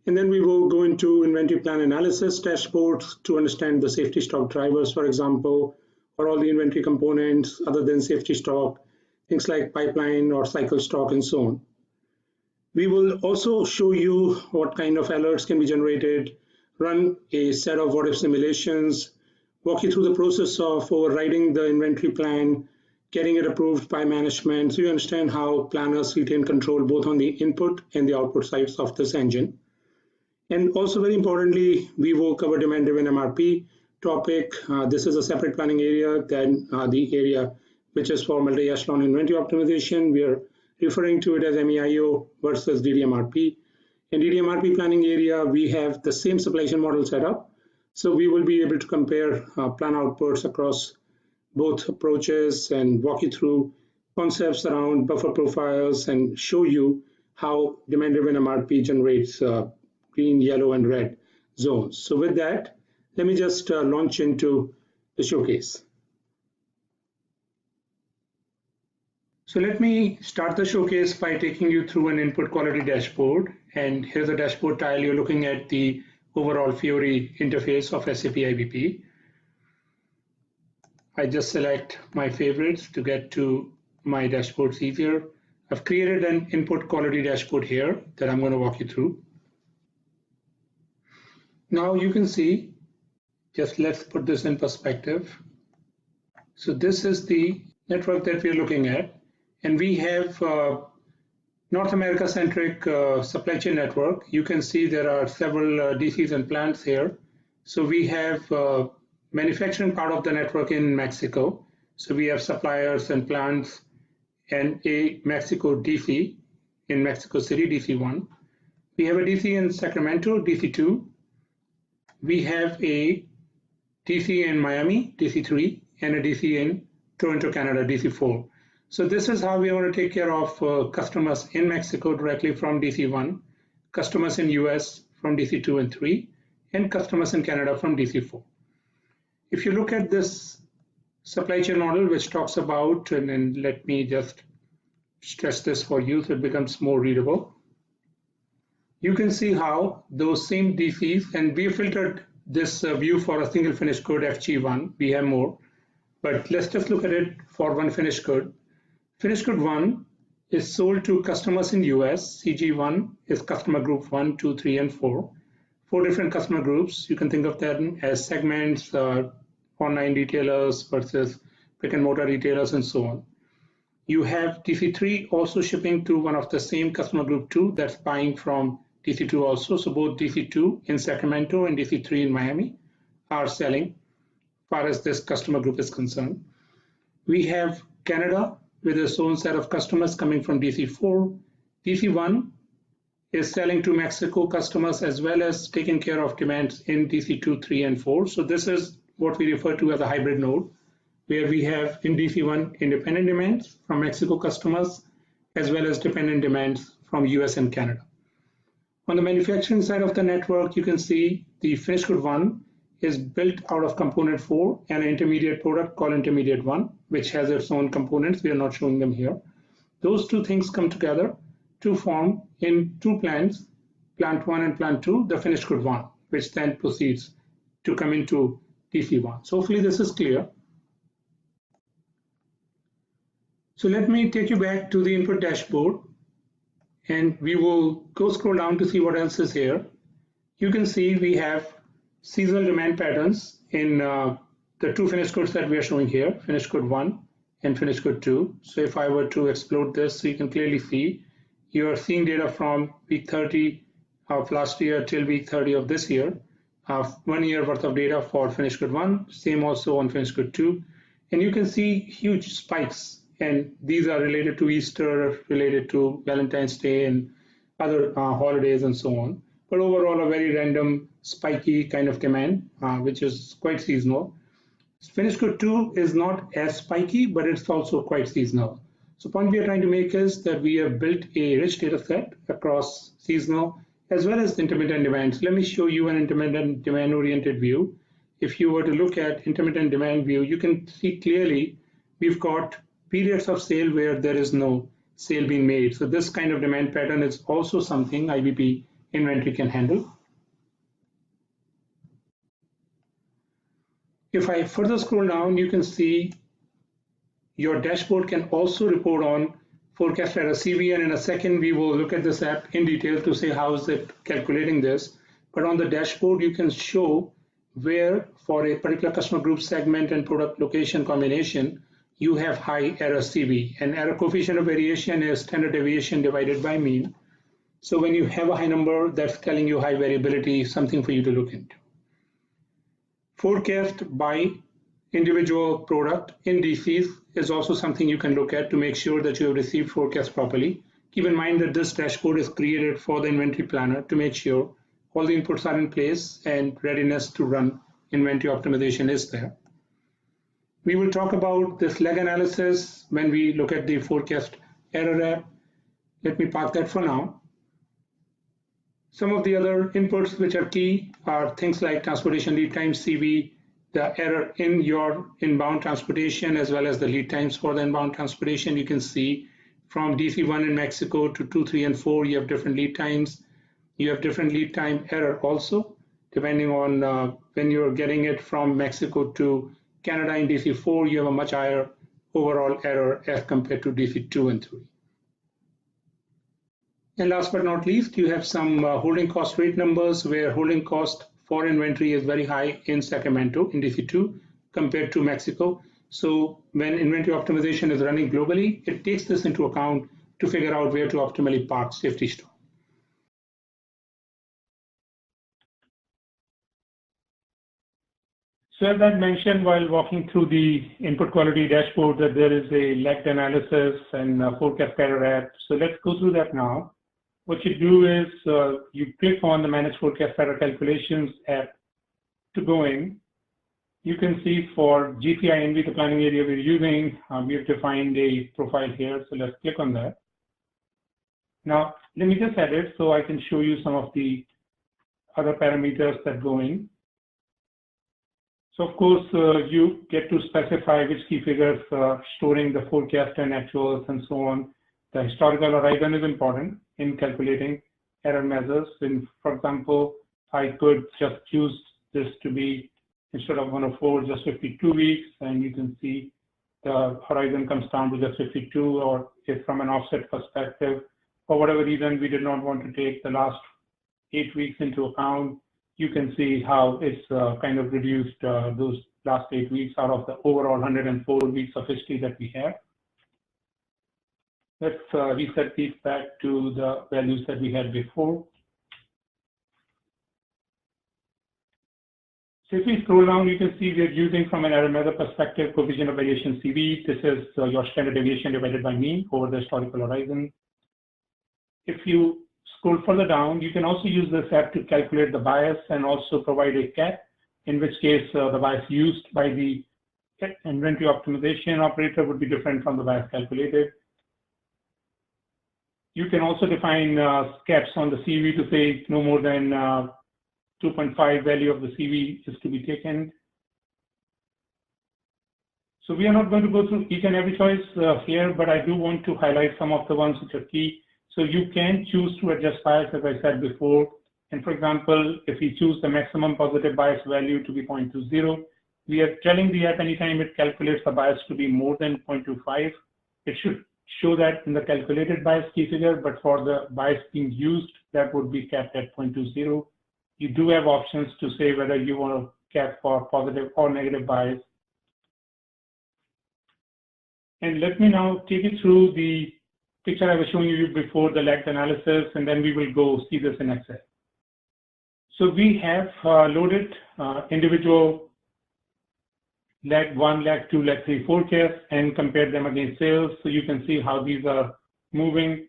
S4: And then we will go into inventory plan analysis dashboards to understand the safety stock drivers, for example, or all the inventory components other than safety stock, things like pipeline or cycle stock and so on. We will also show you what kind of alerts can be generated, run a set of what-if simulations, walk you through the process of overriding the inventory plan, getting it approved by management, so you understand how planners retain control both on the input and the output sides of this engine. And also very importantly, we will cover demand-driven MRP topic. This is a separate planning area than the area which is for multi-echelon inventory optimization. We are referring to it as MEIO versus DDMRP. In DDMRP planning area, we have the same supply chain model set up. So we will be able to compare plan outputs across both approaches and walk you through concepts around buffer profiles and show you how demand-driven MRP generates green, yellow, and red zones. So with that, let me just launch into the showcase. So let me start the showcase by taking you through an input quality dashboard. And here's a dashboard tile. You're looking at the overall Fiori interface of SAP IBP. I just select my favorites to get to my dashboards easier. I've created an input quality dashboard here that I'm going to walk you through. Now you can see, just let's put this in perspective. So this is the network that we're looking at, and we have North America centric supply chain network. You can see there are several DCs and plants here. So we have manufacturing part of the network in Mexico. So we have suppliers and plants and a Mexico DC in Mexico City, DC1. We have a DC in Sacramento, DC2. We have a DC in Miami, DC3, and a DC in Toronto, Canada, DC4. So this is how we want to take care of customers in Mexico directly from DC1, customers in US from DC2 and 3, and customers in Canada from DC4. If you look at this supply chain model, which talks about, and let me just stress this for you so it becomes more readable. You can see how those same DCs, and we filtered this view for a single finished good FG1. We have more, but let's just look at it for one finished good. Finished good 1 is sold to customers in US. CG1 is customer group 1, 2, 3, and 4. 4 different customer groups. You can think of them as segments, online retailers versus brick and mortar retailers, and so on. You have DC3 also shipping to one of the same customer group 2 that's buying from DC2 also. So both DC2 in Sacramento and DC3 in Miami are selling as far as this customer group is concerned. We have Canada with its own set of customers coming from DC4. DC1 is selling to Mexico customers as well as taking care of demands in DC2, 3, and 4. So this is what we refer to as a hybrid node, where we have in DC1 independent demands from Mexico customers as well as dependent demands from US and Canada. On the manufacturing side of the network, you can see the finished good 1 is built out of component 4 and an intermediate product called intermediate 1, which has its own components. We are not showing them here. Those two things come together to form in 2 plants, plant 1 and plant 2, the finished good 1, which then proceeds to come into DC1. So hopefully this is clear. So let me take you back to the input dashboard, and we will go scroll down to see what else is here. You can see we have seasonal demand patterns in the 2 finished goods that we are showing here, finished good 1 and finished good 2. So if I were to explode this, so you can clearly see you are seeing data from week 30 of last year till week 30 of this year, 1 year worth of data for finished good 1, same also on finished good 2. And you can see huge spikes, and these are related to Easter, related to Valentine's Day and other holidays and so on. But overall, a very random, spiky kind of demand, which is quite seasonal. Finished good 2 is not as spiky, but it's also quite seasonal. So the point we are trying to make is that we have built a rich data set across seasonal as well as intermittent demands. Let me show you an intermittent demand-oriented view. If you were to look at intermittent demand view, you can see clearly we've got periods of sale where there is no sale being made. So this kind of demand pattern is also something IBP inventory can handle. If I further scroll down, you can see your dashboard can also report on forecast error CV, and in a second we will look at this app in detail to say how is it calculating this. But on the dashboard you can show where for a particular customer group segment and product location combination you have high error CV, and error coefficient of variation is standard deviation divided by mean. So when you have a high number, that's telling you high variability, something for you to look into. Forecast by individual product in DCs is also something you can look at to make sure that you have received forecast properly. Keep in mind that this dashboard is created for the inventory planner to make sure all the inputs are in place and readiness to run inventory optimization is there. We will talk about this lag analysis when we look at the forecast error app. Let me park that for now. Some of the other inputs which are key are things like transportation lead time CV, the error in your inbound transportation, as well as the lead times for the inbound transportation. You can see from DC1 in Mexico to 2, 3, and 4, you have different lead times. You have different lead time error also, depending on when you're getting it from Mexico to Canada in DC4, you have a much higher overall error as compared to DC2 and 3. And last but not least, you have some holding cost rate numbers where holding cost for inventory is very high in Sacramento in DC2 compared to Mexico. So when inventory optimization is running globally, it takes this into account to figure out where to optimally park safety stock.
S5: So as I mentioned while walking through the input quality dashboard that there is a lag analysis and forecast error app. So let's go through that now. What you do is you click on the Manage Forecast Error Calculations app to go in. You can see for GPI NV, the planning area we're using, we have defined a profile here. So let's click on that. Now, let me just edit so I can show you some of the other parameters that go in. So of course, you get to specify which key figures storing the forecast and actuals and so on. The historical horizon is important in calculating error measures. And for example, I could just choose this to be, instead of 104, just 52 weeks, and you can see the horizon comes down to just 52, or if from an offset perspective, for whatever reason, we did not want to take the last 8 weeks into account, you can see how it's kind of reduced those last 8 weeks out of the overall 104 weeks of history that we have. Let's reset these back to the values that we had before. So if we scroll down, you can see we're using from an error measure perspective, coefficient of variation CV. This is your standard deviation divided by mean over the historical horizon. If you scroll further down, you can also use this app to calculate the bias and also provide a cap, in which case the bias used by the inventory optimization operator would be different from the bias calculated. You can also define caps on the CV to say no more than 2.5 value of the CV is to be taken. So we are not going to go through each and every choice here, but I do want to highlight some of the ones which are key. So you can choose to adjust bias, as I said before. And for example, if we choose the maximum positive bias value to be 0.20, we are telling the app anytime it calculates the bias to be more than 0.25, it should show that in the calculated bias key figure, but for the bias being used, that would be capped at 0.20. You do have options to say whether you want to cap for positive or negative bias. And let me now take you through the picture I was showing you before, the lag analysis, and then we will go see this in Excel. So we have loaded individual lag 1, lag 2, lag 3 forecasts and compared them against sales. So you can see how these are moving.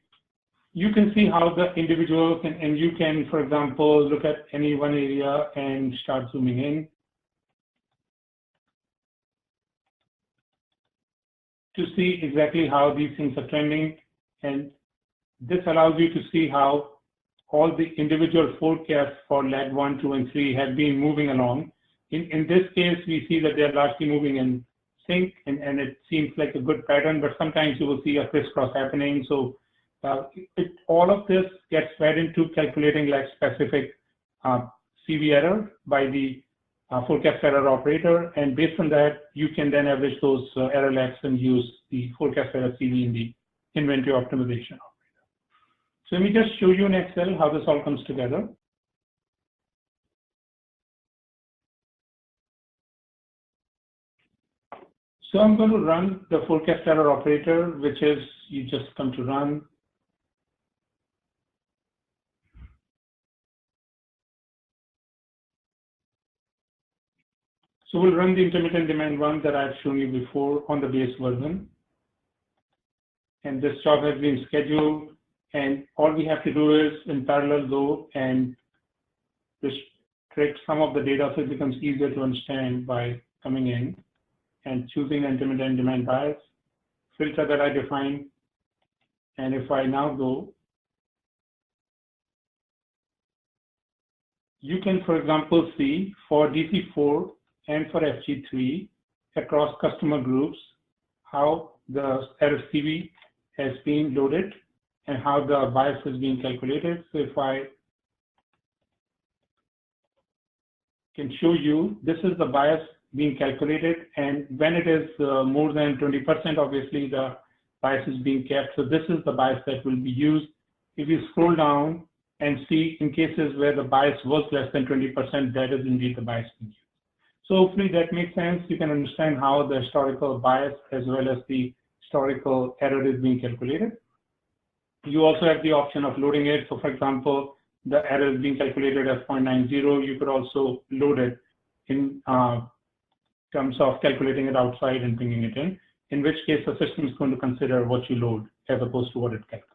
S5: You can see how the individuals, and you can, for example, look at any one area and start zooming in to see exactly how these things are trending. And this allows you to see how all the individual forecasts for lag 1, 2, and 3 have been moving along. In this case, we see that they're largely moving in sync, and it seems like a good pattern, but sometimes you will see a crisscross happening. So all of this gets fed into calculating lag specific CV error by the forecast error operator. And based on that, you can then average those error lags and use the forecast error CV in the inventory optimization operator. So let me just show you in Excel how this all comes together. So I'm going to run the forecast error operator, which is you just come to run. So we'll run the intermittent demand one that I've shown you before on the base version. And this job has been scheduled, and all we have to do is in parallel go and restrict some of the data so it becomes easier to understand by coming in and choosing intermittent demand bias, filter that I defined. And if I now go, you can, for example, see for DC4 and for FG3 across customer groups, how the RFCB has been loaded and how the bias is being calculated. So if I can show you, this is the bias being calculated, and when it is more than 20%, obviously the bias is being kept. So this is the bias that will be used. If you scroll down and see in cases where the bias was less than 20%, that is indeed the bias being used. So hopefully that makes sense. You can understand how the historical bias as well as the historical error is being calculated. You also have the option of loading it. So for example, the error is being calculated as 0.90. You could also load it in terms of calculating it outside and bringing it in which case the system is going to consider what you load as opposed to what it calculates.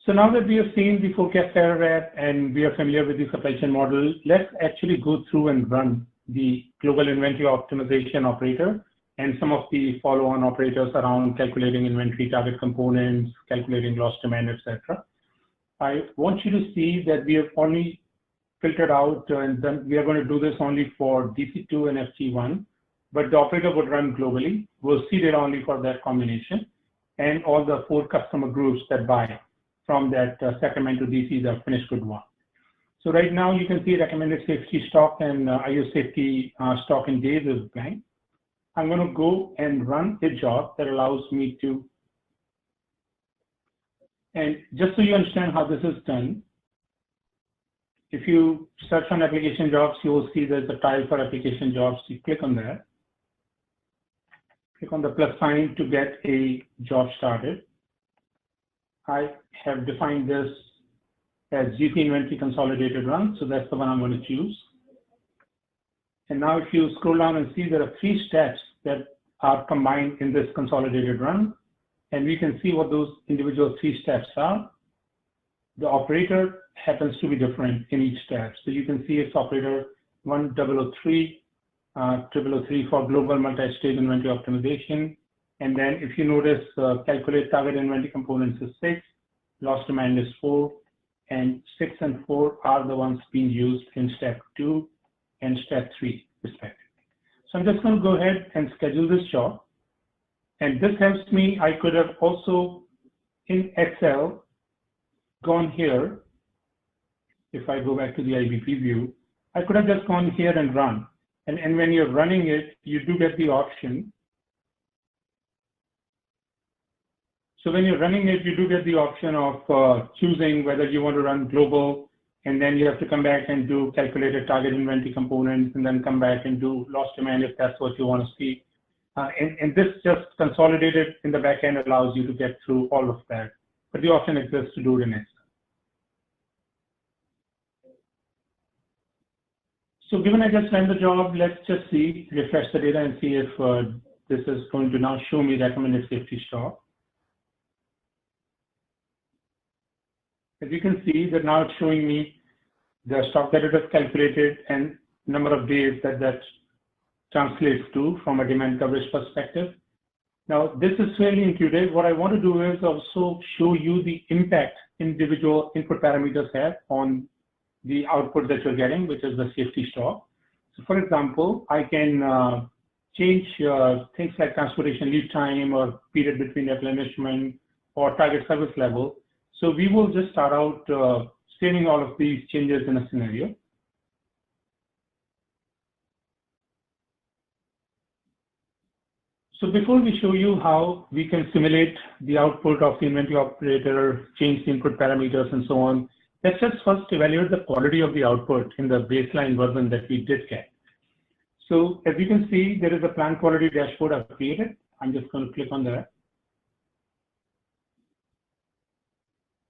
S5: So now that we have seen the forecast error rate and we are familiar with the supply chain model, let's actually go through and run the global inventory optimization operator and some of the follow-on operators around calculating inventory target components, calculating loss demand, etc. I want you to see that we have only filtered out, and then we are going to do this only for DC2 and FG1, but the operator would run globally. We'll see it only for that combination and all the 4 customer groups that buy from that Sacramento DC, the finished good one. So right now you can see recommended safety stock and IO safety stock in days is blank. I'm going to go and run a job that allows me to, and just so you understand how this is done, if you search on application jobs, you will see there's a tile for application jobs. You click on that. Click on the plus sign to get a job started. I have defined this as GP inventory consolidated run, so that's the one I'm going to choose. And now if you scroll down and see there are 3 steps that are combined in this consolidated run, and we can see what those individual 3 steps are. The operator happens to be different in each step. So you can see it's operator 1003, 0003 for global multi-stage inventory optimization. And then if you notice, calculate target inventory components is 6, loss demand is 4, and 6 and 4 are the ones being used in step 2 and step 3 respectively. So I'm just going to go ahead and schedule this job. And this helps me. I could have also in Excel gone here. If I go back to the IBP view, I could have just gone here and run. And when you're running it, you do get the option. So when you're running it, you do get the option of choosing whether you want to run global, and then you have to come back and do calculated target inventory components, and then come back and do loss demand if that's what you want to see. And this just consolidated in the back end allows you to get through all of that. But the option exists to do it in Excel. So given I just ran the job, let's just see, refresh the data and see if this is going to now show me recommended safety stock. As you can see that now it's showing me the stock that it has calculated and number of days that that translates to from a demand coverage perspective. Now this is fairly intuitive. What I want to do is also show you the impact individual input parameters have on the output that you're getting, which is the safety stock. So for example, I can change things like transportation lead time or period between replenishment or target service level. So we will just start out saving all of these changes in a scenario. So before we show you how we can simulate the output of the inventory operator, change the input parameters and so on, let's just first evaluate the quality of the output in the baseline version that we did get. So as you can see, there is a plant quality dashboard I've created. I'm just going to click on that.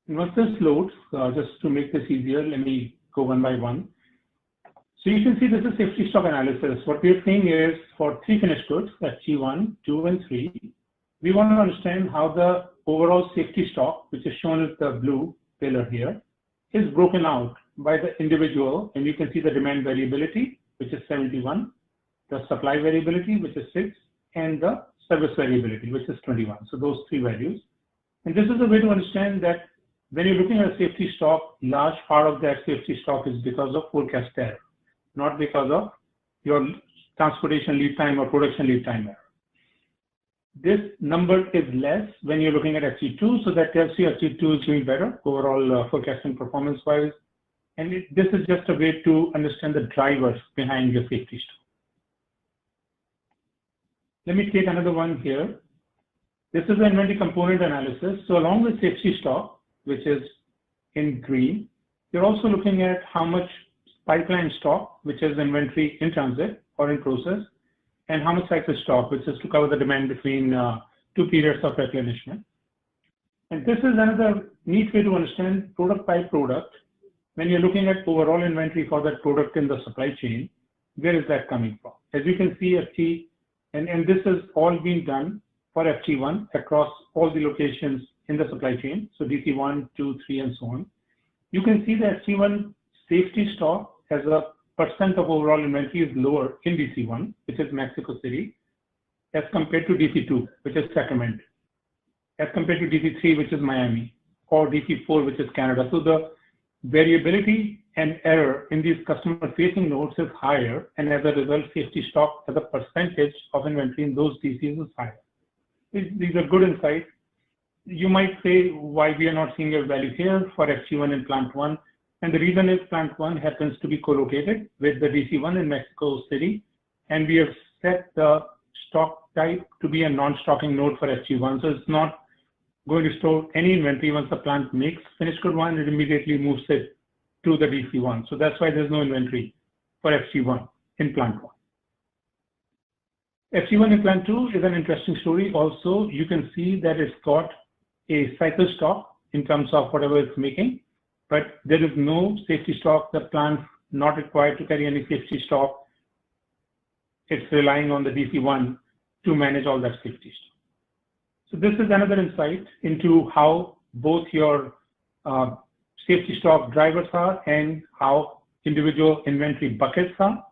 S5: And once this loads, just to make this easier, let me go one by one. So you can see this is safety stock analysis. What we're saying is for 3 finished goods, that's G1, 2, and 3, we want to understand how the overall safety stock, which is shown as the blue pillar here, is broken out by the individual. And you can see the demand variability, which is 71, the supply variability, which is 6, and the service variability, which is 21. So those 3 values. And this is a way to understand that when you're looking at a safety stock, large part of that safety stock is because of forecast error, not because of your transportation lead time or production lead time error. This number is less when you're looking at FG2, so that tells you FG2 is doing better overall forecasting performance-wise. And this is just a way to understand the drivers behind your safety stock. Let me take another one here. This is the inventory component analysis. So along with safety stock, which is in green, you're also looking at how much pipeline stock, which is inventory in transit or in process, and how much cycle stock, which is to cover the demand between 2 periods of replenishment. And this is another neat way to understand product by product. When you're looking at overall inventory for that product in the supply chain, where is that coming from? As you can see, FT, and this is all being done for FT1 across all the locations in the supply chain. So DC1, 2, 3, and so on. You can see that FT1 safety stock as a percent of overall inventory is lower in DC1, which is Mexico City, as compared to DC2, which is Sacramento, as compared to DC3, which is Miami, or DC4, which is Canada. So the variability and error in these customer-facing nodes is higher, and as a result, safety stock as a percentage of inventory in those DCs is higher. These are good insights. You might say why we are not seeing a value here for FG1 in plant 1. And the reason is plant 1 happens to be co-located with the DC1 in Mexico City. And we have set the stock type to be a non-stocking node for FG1. So it's not going to store any inventory. Once the plant makes finished good 1, it immediately moves it to the DC1. So that's why there's no inventory for FG1 in plant 1. FG1 in plant 2 is an interesting story. Also, you can see that it's got a cycle stock in terms of whatever it's making, but there is no safety stock. The plant's not required to carry any safety stock. It's relying on the DC1 to manage all that safety stock. So this is another insight into how both your safety stock drivers are and how individual inventory buckets are.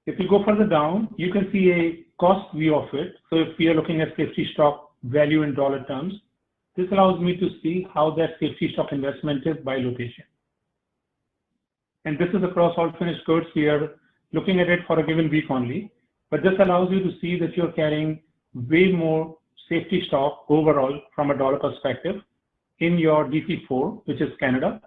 S5: If you go further down, you can see a cost view of it. So if we are looking at safety stock value in dollar terms, this allows me to see how that safety stock investment is by location. And this is across all finished goods. We are looking at it for a given week only, but this allows you to see that you're carrying way more safety stock overall from a dollar perspective in your DC4, which is Canada,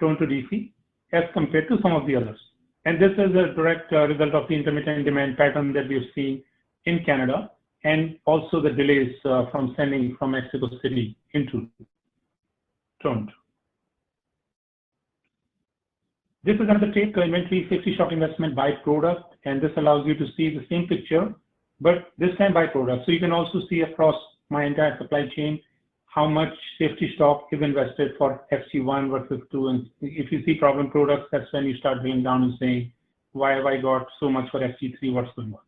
S5: Toronto DC, as compared to some of the others. And this is a direct result of the intermittent demand pattern that we've seen in Canada, and also the delays from sending from Mexico City into Toronto. This is another take, inventory safety stock investment by product, and this allows you to see the same picture, but this time by product. So you can also see across my entire supply chain how much safety stock is invested for FG1 versus 2. And if you see problem products, that's when you start drilling down and saying, why have I got so much for FG3, what's going on?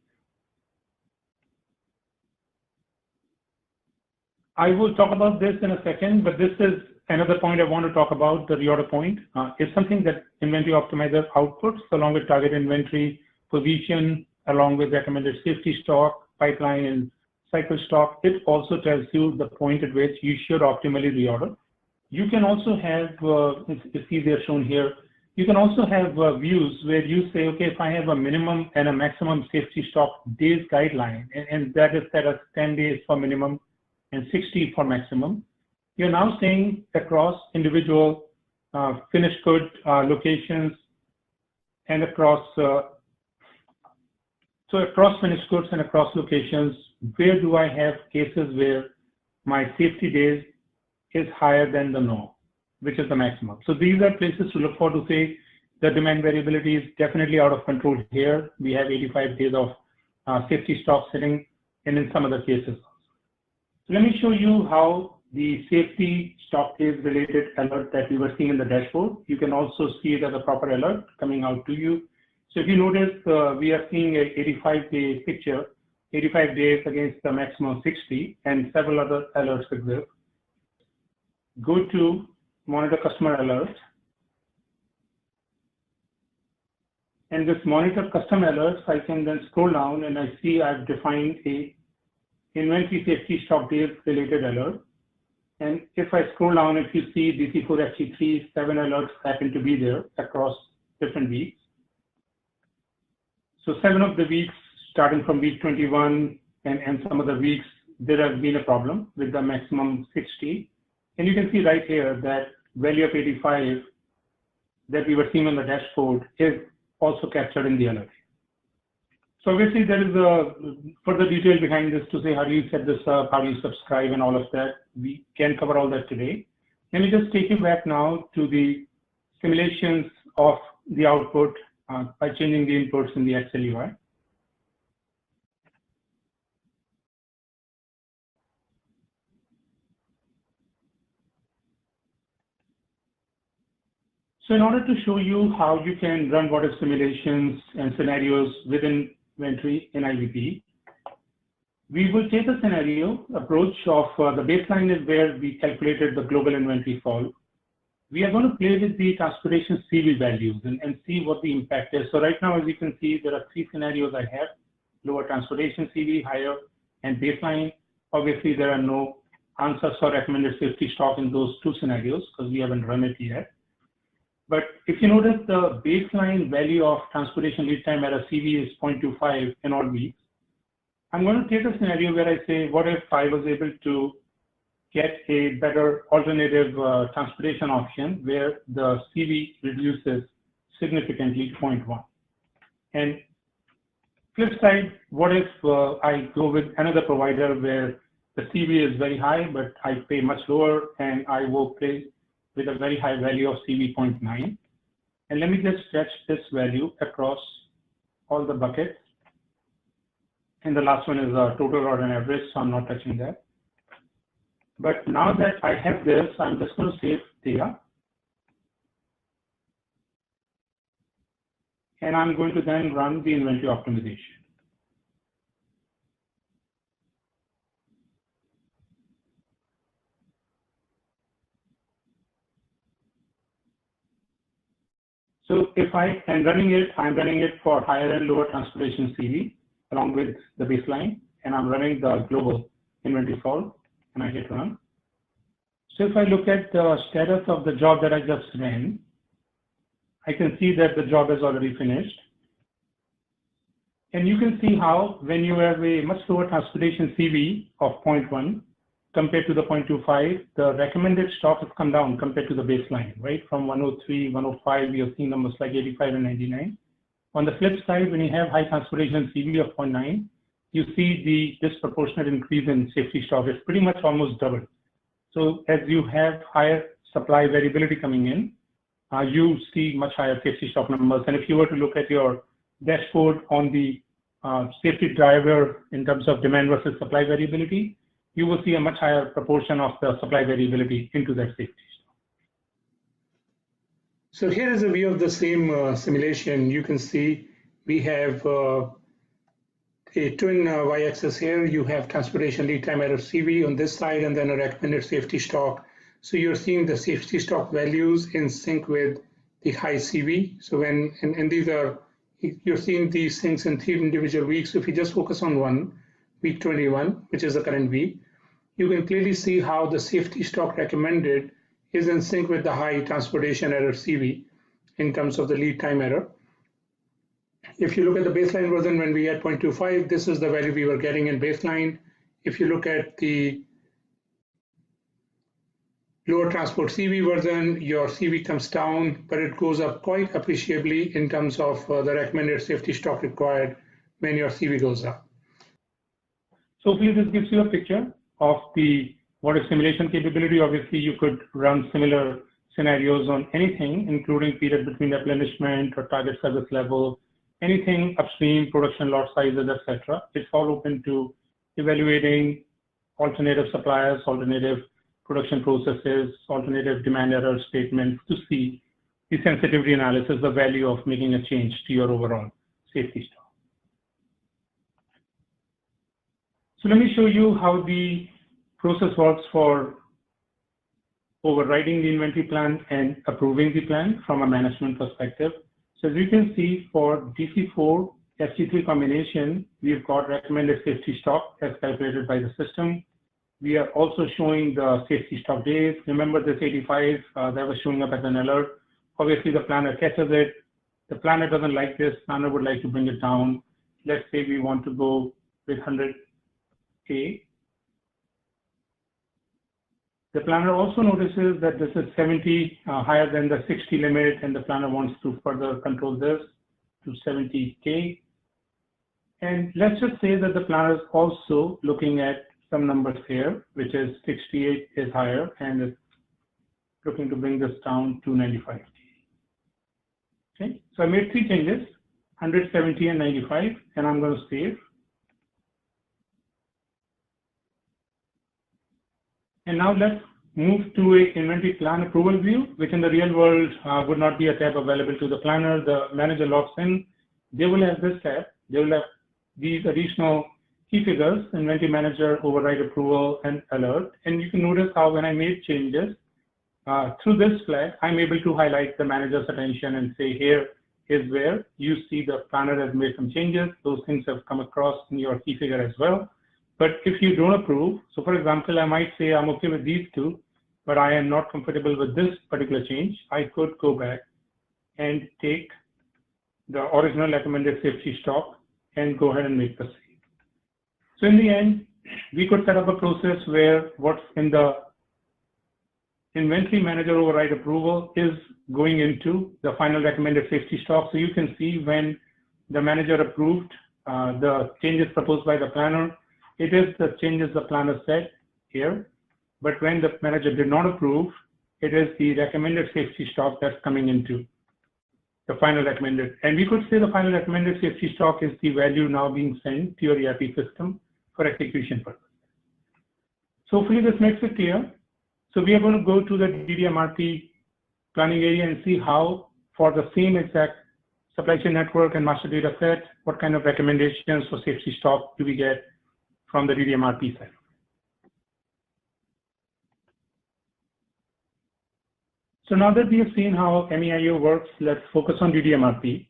S5: I will talk about this in a second, but this is another point I want to talk about, the reorder point. It's something that Inventory Optimizer outputs along with target inventory position, along with recommended safety stock, pipeline, and cycle stock. It also tells you the point at which you should optimally reorder. You can also have, it's easier shown here, you can also have views where you say, okay, if I have a minimum and a maximum safety stock days guideline, and that is set as 10 days for minimum and 60 for maximum, you're now saying across individual finished good locations and across, so across finished goods and across locations, where do I have cases where my safety days is higher than the norm, which is the maximum. So these are places to look for to say the demand variability is definitely out of control here. We have 85 days of safety stock sitting, and in some other cases. So let me show you how the safety stock days related alert that we were seeing in the dashboard. You can also see it as a proper alert coming out to you. So if you notice, we are seeing a 85-day picture, 85 days against the maximum 60, and several other alerts exist. Go to monitor customer alerts. And this monitor custom alerts, I can then scroll down and I see I've defined a inventory safety stock days related alert. And if I scroll down, if you see DC4 FT3, 7 alerts happen to be there across different weeks. So 7 of the weeks starting from week 21 and some of the weeks, there has been a problem with the maximum 60. And you can see right here that value of 85 that we were seeing on the dashboard is also captured in the alert. So obviously there is a further detail behind this to say how do you set this up, how do you subscribe and all of that. We can cover all that today. Let me just take you back now to the simulations of the output by changing the inputs in the Excel UI. So in order to show you how you can run what if simulations and scenarios within inventory in IBP, we will take a scenario approach of the baseline is where we calculated the global inventory fall. We are going to play with the transportation CV values and see what the impact is. So right now, as you can see, there are 3 scenarios I have: lower transportation CV, higher, and baseline. Obviously, there are no answers for recommended safety stock in those 2 scenarios because we haven't run it yet. But if you notice, the baseline value of transportation lead time error CV is 0.25 in all weeks. I'm going to take a scenario where I say, what if I was able to get a better alternative transportation option where the CV reduces significantly to 0.1. And flip side, what if I go with another provider where the CV is very high, but I pay much lower and I will pay with a very high value of CV 0.9. And let me just stretch this value across all the buckets. And the last one is a total or an average, so I'm not touching that. But now that I have this, I'm just going to save data. And I'm going to then run the inventory optimization. So if I am running it, I'm running it for higher and lower transportation CV along with the baseline, and I'm running the global inventory fall, and I hit run. So if I look at the status of the job that I just ran, I can see that the job is already finished. And you can see how when you have a much lower transportation CV of 0.1 compared to the 0.25, the recommended stock has come down compared to the baseline, right? From 103, 105, we are seeing numbers like 85 and 99. On the flip side, when you have high transportation CV of 0.9, you see the disproportionate increase in safety stock. It's pretty much almost double. So as you have higher supply variability coming in, you see much higher safety stock numbers. And if you were to look at your dashboard on the safety driver in terms of demand versus supply variability, you will see a much higher proportion of the supply variability into that safety stock.
S4: So here is a view of the same simulation. You can see we have a twin y-axis here. You have transportation lead time error CV on this side and then a recommended safety stock. So you're seeing the safety stock values in sync with the high CV. So when, and these are, you're seeing these things in 3 individual weeks. So if you just focus on one, week 21, which is the current week, you can clearly see how the safety stock recommended is in sync with the high transportation error CV in terms of the lead time error. If you look at the baseline version, when we had 0.25, this is the value we were getting in baseline. If you look at the lower transport CV version, your CV comes down, but it goes up quite appreciably in terms of the recommended safety stock required when your CV goes up.
S5: So hopefully this gives you a picture of what is simulation capability. Obviously, you could run similar scenarios on anything, including period between replenishment or target service level, anything upstream, production lot sizes, etc. It's all open to evaluating alternative suppliers, alternative production processes, alternative demand error statements to see the sensitivity analysis, the value of making a change to your overall safety stock. So let me show you how the process works for overriding the inventory plan and approving the plan from a management perspective. So as you can see, for DC4 SG3 combination, we've got recommended safety stock as calculated by the system. We are also showing the safety stock days. Remember this 85 that was showing up as an alert. Obviously the planner catches it. The planner doesn't like this. Planner would like to bring it down. Let's say we want to go with 100K. The planner also notices that this is 70 higher than the 60 limit, and the planner wants to further control this to 70K. And let's just say that the planner is also looking at some numbers here, which is 68 is higher, and is looking to bring this down to 95K. Okay, so I made 3 changes, 170 and 95, and I'm going to save. And now let's move to a inventory plan approval view, which in the real world would not be a tab available to the planner. The manager logs in. They will have this tab. They will have these additional key figures, inventory manager, override approval, and alert. And you can notice how when I made changes through this flag, I'm able to highlight the manager's attention and say, here is where you see the planner has made some changes. Those things have come across in your key figure as well. But if you don't approve, so for example, I might say I'm okay with these two, but I am not comfortable with this particular change. I could go back and take the original recommended safety stock and go ahead and make the save. So in the end, we could set up a process where what's in the inventory manager override approval is going into the final recommended safety stock. So you can see when the manager approved the changes proposed by the planner, it is the changes the planner said here. But when the manager did not approve, it is the recommended safety stock that's coming into the final recommended. And we could say the final recommended safety stock is the value now being sent to your ERP system for execution purposes. So hopefully this makes it clear. So we are going to go to the DDMRP planning area and see how, for the same exact supply chain network and master data set, what kind of recommendations for safety stock do we get from the DDMRP side. So now that we have seen how MEIO works, let's focus on DDMRP.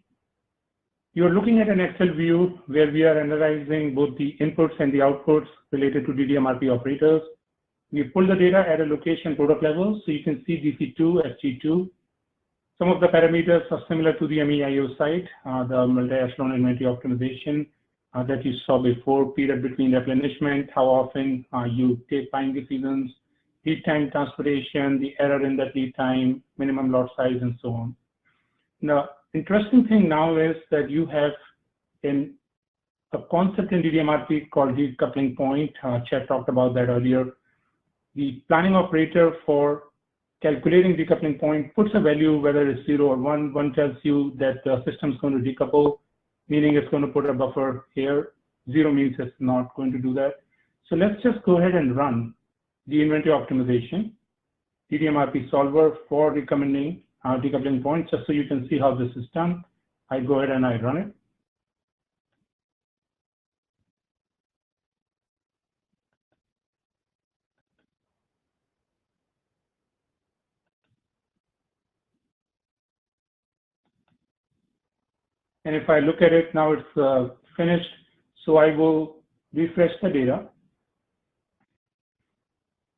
S5: You're looking at an Excel view where we are analyzing both the inputs and the outputs related to DDMRP operators. We pull the data at a location product level, so you can see DC2, SG2. Some of the parameters are similar to the MEIO side, the multi-echelon inventory optimization that you saw before, period between replenishment, how often you take buying decisions, lead time transportation, the error in that lead time, minimum lot size, and so on. The interesting thing now is that you have a concept in DDMRP called decoupling point. Chet talked about that earlier. The planning operator for calculating decoupling point puts a value, whether it's 0 or 1. 1 tells you that the system is going to decouple, meaning it's going to put a buffer here. 0 means it's not going to do that. So let's just go ahead and run the inventory optimization, DDMRP solver for recommending decoupling points, just so you can see how this is done. I go ahead and I run it. And if I look at it now, it's finished. So I will refresh the data.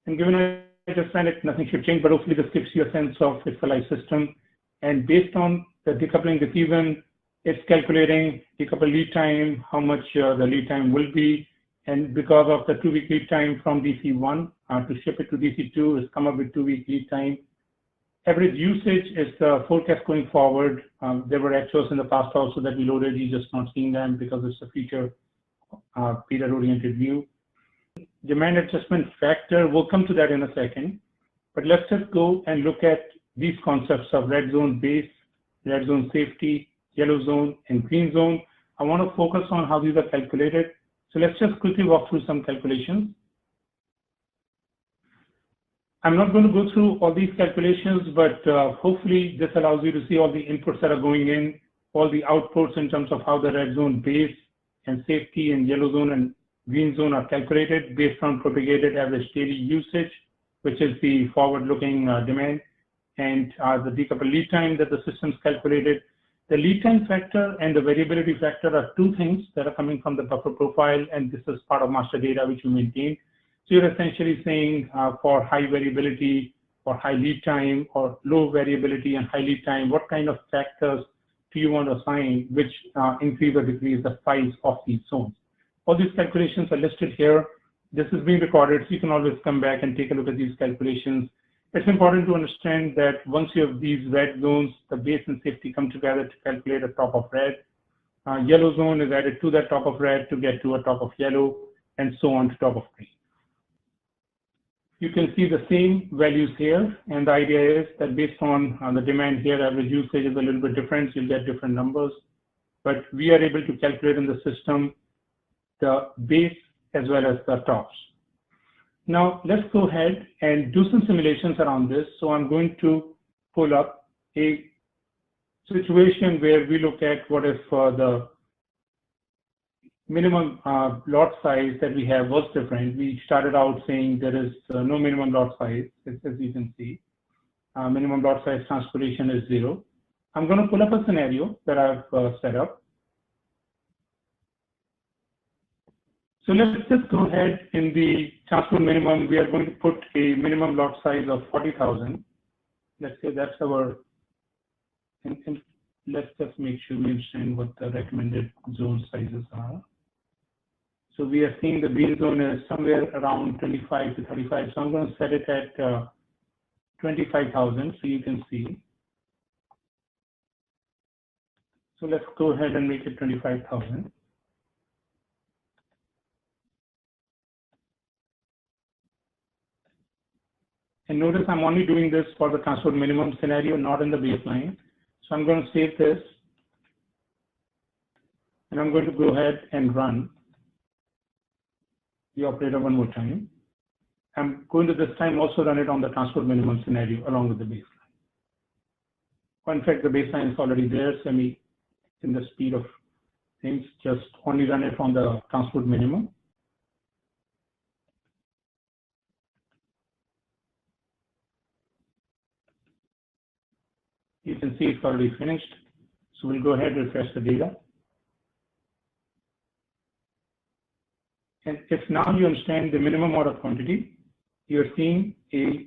S5: And given I just ran it, nothing should change, but hopefully this gives you a sense of it's a live system. And based on the decoupling decision, it's calculating decouple lead time, how much the lead time will be. And because of the 2-week lead time from DC1 to ship it to DC2, it's come up with 2-week lead time. Average usage is the forecast going forward. There were actuals in the past also that we loaded. You're just not seeing them because it's a future period-oriented view. demand adjustment factor, we'll come to that in a second. But let's just go and look at these concepts of red zone base, red zone safety, yellow zone, and green zone. I want to focus on how these are calculated. So let's just quickly walk through some calculations. I'm not going to go through all these calculations, but hopefully this allows you to see all the inputs that are going in, all the outputs in terms of how the red zone base and safety and yellow zone and green zone are calculated based on propagated average daily usage, which is the forward-looking demand, and the decoupled lead time that the system's calculated. The lead time factor and the variability factor are two things that are coming from the buffer profile, and this is part of master data which we maintain. So you're essentially saying for high variability or high lead time or low variability and high lead time, what kind of factors do you want to assign which increase or decrease the size of these zones? All these calculations are listed here. This is being recorded, so you can always come back and take a look at these calculations. It's important to understand that once you have these red zones, the base and safety come together to calculate a top of red. Yellow zone is added to that top of red to get to a top of yellow, and so on to top of green. You can see the same values here, and the idea is that based on the demand here, average usage is a little bit different, so you'll get different numbers. But we are able to calculate in the system the base as well as the tops. Now, let's go ahead and do some simulations around this. So I'm going to pull up a situation where we look at what if the minimum lot size that we have was different. We started out saying there is no minimum lot size, as you can see. Minimum lot size transportation is 0. I'm going to pull up a scenario that I've set up. So let's just go ahead in the transport minimum. We are going to put a minimum lot size of 40,000. Let's say that's our, and let's just make sure we understand what the recommended zone sizes are. So we are seeing the green zone is somewhere around 25 to 35. So I'm going to set it at 25,000 so you can see. So let's go ahead and make it 25,000. And notice I'm only doing this for the transport minimum scenario, not in the baseline. So I'm going to save this. And I'm going to go ahead and run the operator one more time. I'm going to this time also run it on the transport minimum scenario along with the baseline. In fact, the baseline is already there. So in the speed of things, just only run it on the transport minimum. You can see it's already finished. So we'll go ahead and refresh the data. And if now you understand the minimum order quantity, you're seeing a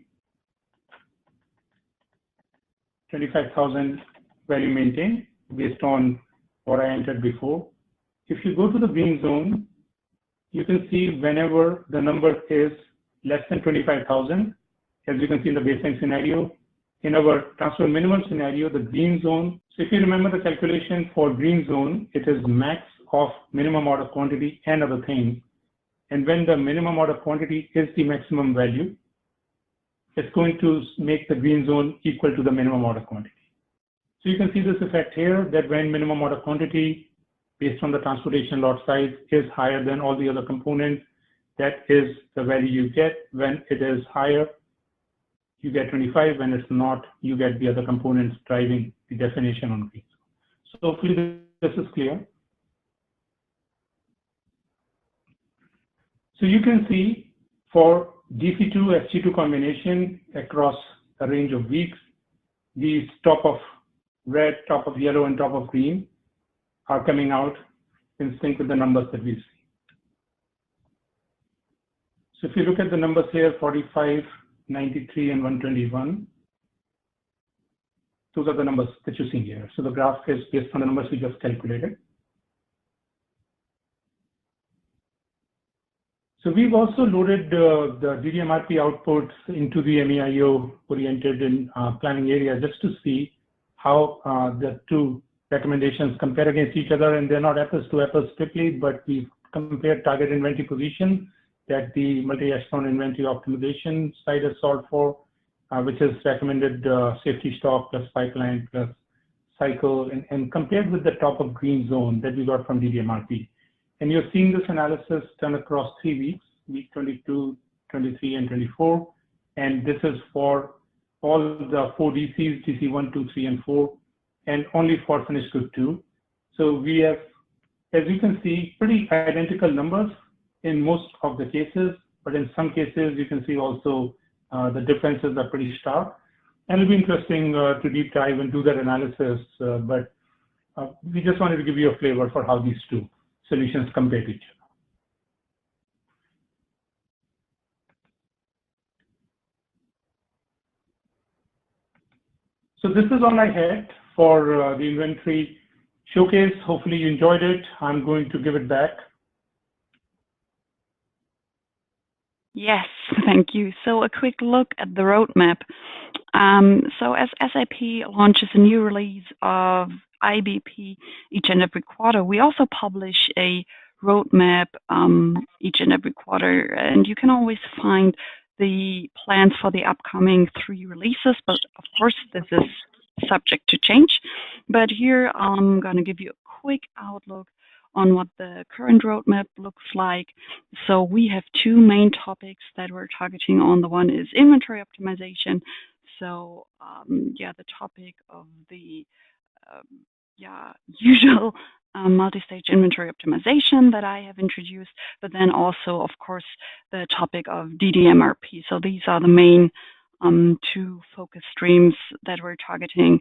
S5: 25,000 value maintained based on what I entered before. If you go to the green zone, you can see whenever the number is less than 25,000, as you can see in the baseline scenario, in our transport minimum scenario, the green zone, so if you remember the calculation for green zone, it is max of minimum order quantity and other things. And when the minimum order quantity is the maximum value, it's going to make the green zone equal to the minimum order quantity. So you can see this effect here that when minimum order quantity based on the transportation lot size is higher than all the other components, that is the value you get. When it is higher, you get 25. When it's not, you get the other components driving the definition on green. So hopefully this is clear. So you can see for DC2, SG2 combination across a range of weeks, these top of red, top of yellow, and top of green are coming out in sync with the numbers that we see. So if you look at the numbers here, 45, 93, and 121, those are the numbers that you see here. So the graph is based on the numbers we just calculated. So we've also loaded the DDMRP outputs into the MEIO oriented in planning area just to see how the two recommendations compare against each other, and they're not apples to apples strictly, but we compare target inventory position that the multi-echelon inventory optimization side is solved for, which is recommended safety stock plus pipeline plus cycle, and compared with the top of green zone that we got from DDMRP. And you're seeing this analysis done across 3 weeks, week 22, 23, and 24. And this is for all the 4 DCs, DC 1, 2, 3, and 4, and only for finished good 2. So we have, as you can see, pretty identical numbers in most of the cases, but in some cases you can see also the differences are pretty stark. And it'll be interesting to deep dive and do that analysis, but we just wanted to give you a flavor for how these two solutions compare to each other. So this is all I had for the inventory showcase. Hopefully you enjoyed it. I'm going to give it back.
S2: Yes, thank you. So a quick look at the roadmap. So as SAP launches a new release of IBP each and every quarter, we also publish a roadmap each and every quarter, and you can always find the plans for the upcoming 3 releases, but of course this is subject to change. But here I'm going to give you a quick outlook on what the current roadmap looks like. So we have 2 main topics that we're targeting on. The one is inventory optimization. So yeah, the topic of the usual multi-stage inventory optimization that I have introduced, but then also, of course, the topic of DDMRP. So these are the main 2 focus streams that we're targeting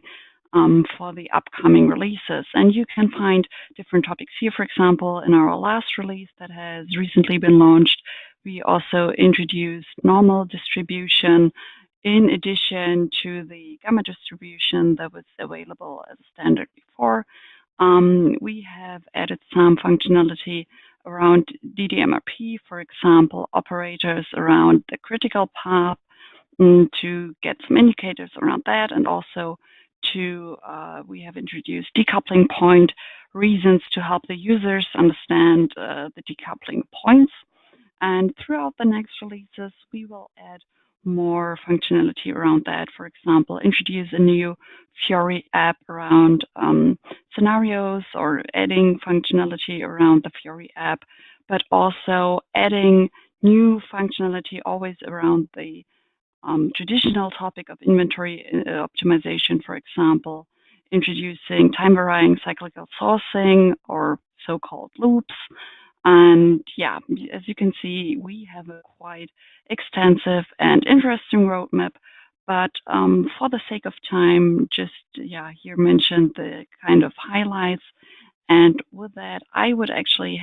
S2: for the upcoming releases. And you can find different topics here. For example, in our last release that has recently been launched, we also introduced normal distribution in addition to the gamma distribution that was available as a standard before. We have added some functionality around DDMRP, for example, operators around the critical path to get some indicators around that, and also we have introduced decoupling point reasons to help the users understand the decoupling points. And throughout the next releases, we will add more functionality around that. For example, introduce a new Fiori app around scenarios, or adding functionality around the Fiori app, but also adding new functionality always around the traditional topic of inventory optimization. For example, introducing time-varying cyclical sourcing, or so-called loops. And yeah, as you can see, we have a quite extensive and interesting roadmap. But for the sake of time, just here mentioned the kind of highlights. And with that, I would actually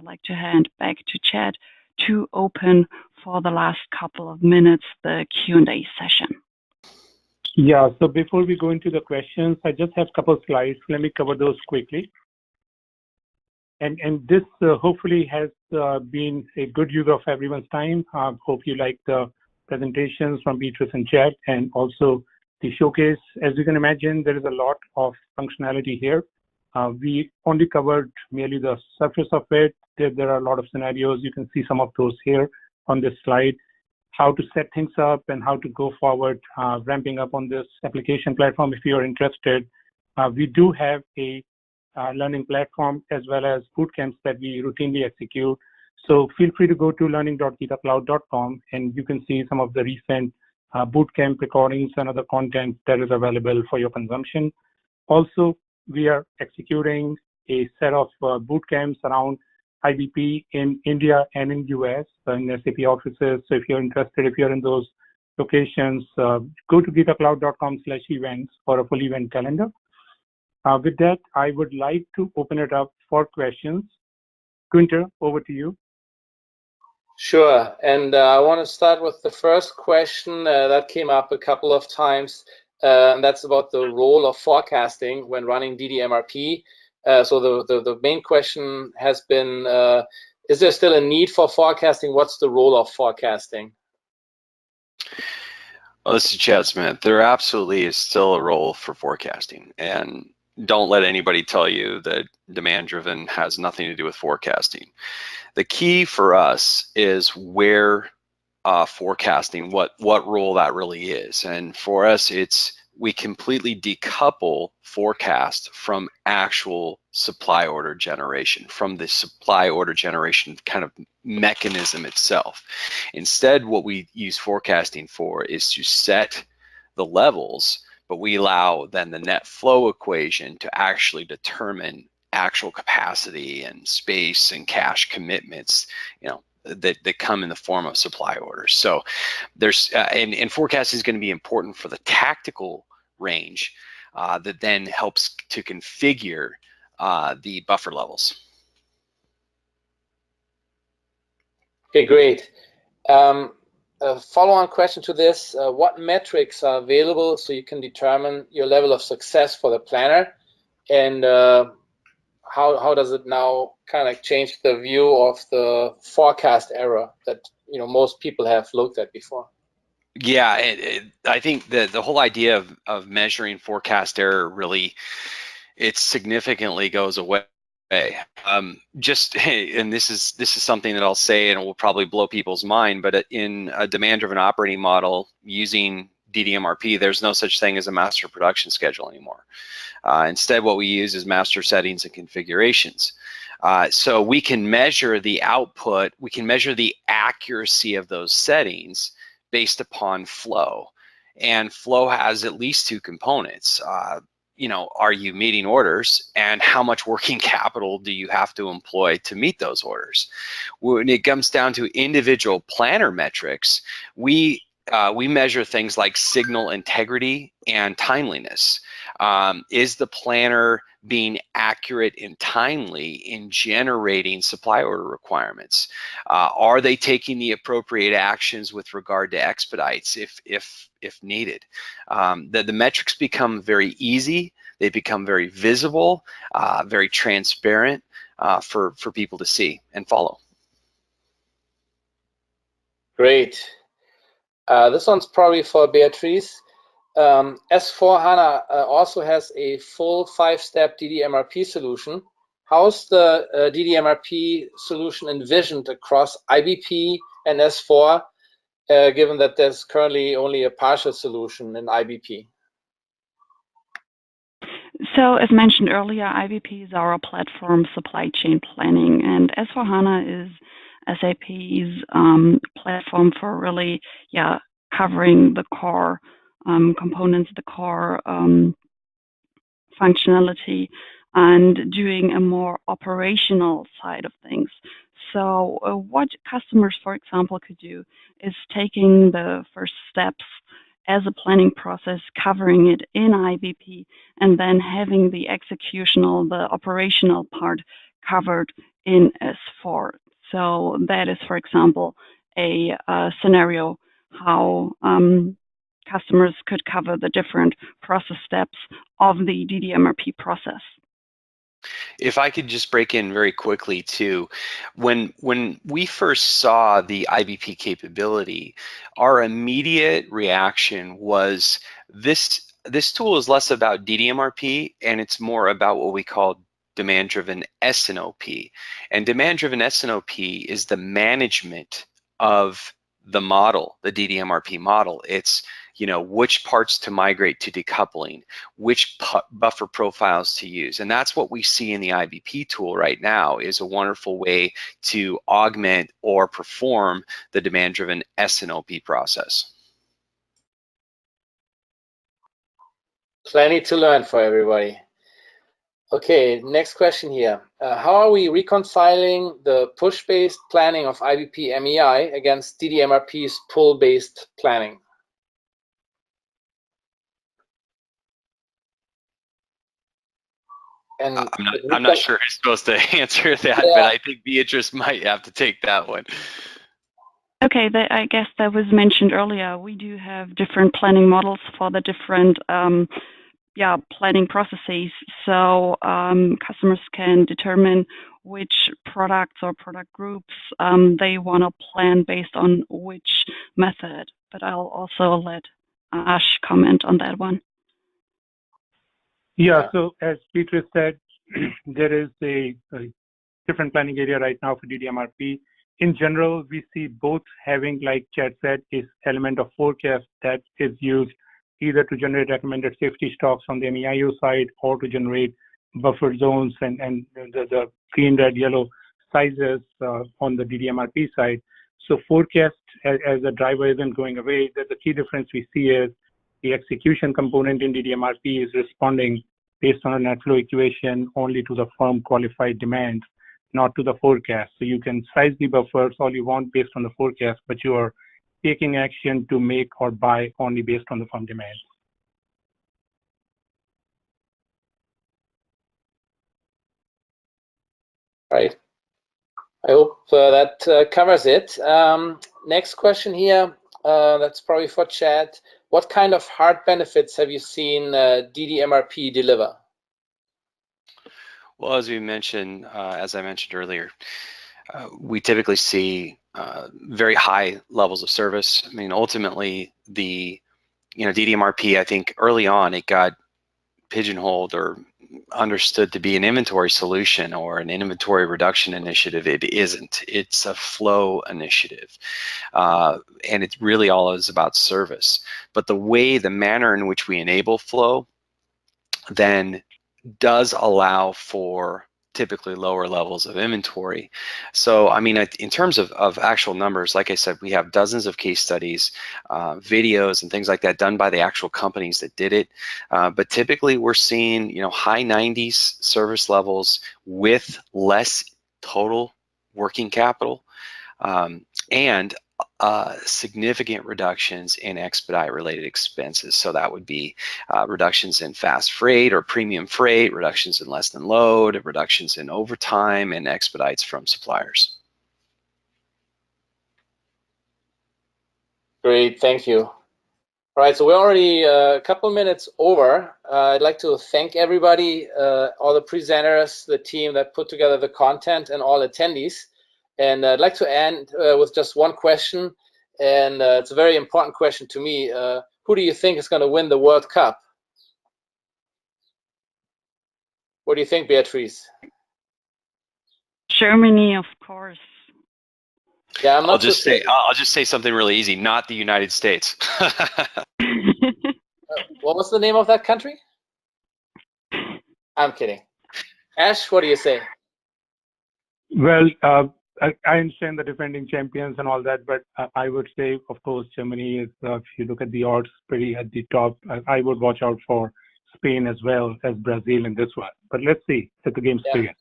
S2: like to hand back to Chad to open for the last couple of minutes the Q&A session.
S5: Yeah, so before we go into the questions, I just have a couple of slides. Let me cover those quickly. And this hopefully has been a good use of everyone's time. Hope you like the presentations from Beatrice and Chad, and also the showcase. As you can imagine, there is a lot of functionality here. We only covered merely the surface of it. There are a lot of scenarios. You can see some of those here on this slide. How to set things up and how to go forward, ramping up on this application platform if you are interested. We do have a learning platform as well as boot camps that we routinely execute. So feel free to go to learning.gitacloud.com, and you can see some of the recent boot camp recordings and other content that is available for your consumption. Also, we are executing a set of boot camps around IBP in India and in US in SAP offices. So if you're interested, if you're in those locations, go to gitacloud.com/events for a full event calendar. With that, I would like to open it up for questions. Günther, over to you.
S1: Sure, and I want to start with the first question that came up a couple of times, and that's about the role of forecasting when running DDMRP. So the main question has been, is there still a need for forecasting? What's the role of forecasting?
S3: Well, this is Chad Smith. There absolutely is still a role for forecasting. And don't let anybody tell you that demand-driven has nothing to do with forecasting. The key for us is where forecasting, what role that really is. And for us, we completely decouple forecast from actual supply order generation, from the supply order generation kind of mechanism itself. Instead, what we use forecasting for is to set the levels, but we allow then the net flow equation to actually determine actual capacity and space and cash commitments, that come in the form of supply orders. So there's and forecasting is going to be important for the tactical range that then helps to configure the buffer levels.
S1: Okay, great. A follow-on question to this: what metrics are available so you can determine your level of success for the planner, and how does it now kind of change the view of the forecast error that most people have looked at before?
S3: Yeah, I think the whole idea of measuring forecast error really, it significantly goes away. And this is something that I'll say, and it will probably blow people's mind, but in a demand-driven operating model using DDMRP, there's no such thing as a master production schedule anymore. Instead, what we use is master settings and configurations. So we can measure the output, we can measure the accuracy of those settings based upon flow. And flow has at least two components. Are you meeting orders, and how much working capital do you have to employ to meet those orders? When it comes down to individual planner metrics, we measure things like signal integrity and timeliness. Is the planner being accurate and timely in generating supply order requirements? Are they taking the appropriate actions with regard to expedites if needed? The metrics become very easy. They become very visible, very transparent for people to see and follow.
S1: Great. This one's probably for Beatrice. S/4HANA also has a full 5-step DDMRP solution. How's the DDMRP solution envisioned across IBP and S4, given that there's currently only a partial solution in IBP?
S2: So, as mentioned earlier, IBP is our platform supply chain planning, and S/4HANA is SAP's platform for really, covering the core components, the core functionality, and doing a more operational side of things. So what customers, for example, could do is taking the first steps as a planning process, covering it in IBP, and then having the executional, the operational part covered in S4. So that is, for example, a scenario how customers could cover the different process steps of the DDMRP process.
S3: If I could just break in very quickly too, when we first saw the IBP capability, our immediate reaction was this tool is less about DDMRP and it's more about what we call demand-driven S&OP. And demand-driven S&OP is the management of the model, the DDMRP model. It's which parts to migrate to decoupling, which buffer profiles to use. And that's what we see in the IBP tool right now, is a wonderful way to augment or perform the demand-driven S&OP process.
S1: Plenty to learn for everybody. Okay, next question here. How are we reconciling the push-based planning of IBP MEI against DDMRP's pull-based planning? And
S3: I'm not sure who's supposed to answer that, but I think Beatrice might have to take that one.
S2: Okay, I guess that was mentioned earlier. We do have different planning models for the different planning processes. So customers can determine which products or product groups they want to plan based on which method. But I'll also let Ash comment on that one.
S5: Yeah, so as Beatrice said, there is a different planning area right now for DDMRP. In general, we see both having, like Chad said, is element of forecast that is used either to generate recommended safety stocks on the MEIO side or to generate buffer zones and the green, red, yellow sizes on the DDMRP side. So forecast as a driver isn't going away. The key difference we see is the execution component in DDMRP is responding based on a net flow equation only to the firm qualified demands, not to the forecast. So you can size the buffers all you want based on the forecast, but you are taking action to make or buy only based on the firm demand.
S1: Right. I hope that covers it. Next question here, that's probably for Chad. What kind of hard benefits have you seen DDMRP deliver?
S3: Well, as we mentioned, as I mentioned earlier, we typically see very high levels of service. I mean, ultimately, the DDMRP, I think early on it got pigeonholed or understood to be an inventory solution or an inventory reduction initiative. It isn't. It's a flow initiative, and it really all is about service. But the manner in which we enable flow then does allow for typically lower levels of inventory. So, I mean, in terms of actual numbers, like I said, we have dozens of case studies, videos and things like that done by the actual companies that did it. But typically we're seeing, high 90s service levels with less total working capital, and significant reductions in expedite related expenses. So that would be reductions in fast freight or premium freight, reductions in less than load, reductions in overtime, and expedites from suppliers.
S1: Great, thank you. All right, so we're already a couple minutes over. I'd like to thank everybody, all the presenters, the team that put together the content, and all attendees. And I'd like to end with just one question, and it's a very important question to me. Who do you think is going to win the World Cup? What do you think, Beatrice?
S2: Germany, of course.
S1: Yeah, I'm not
S3: I'll just say something really easy. Not the United States.
S1: What was the name of that country? I'm kidding. Ash, what do you say?
S5: Well, I understand the defending champions and all that, but I would say, of course, Germany is, if you look at the odds, pretty at the top. I would watch out for Spain as well as Brazil in this one. But let's see if the game's begin.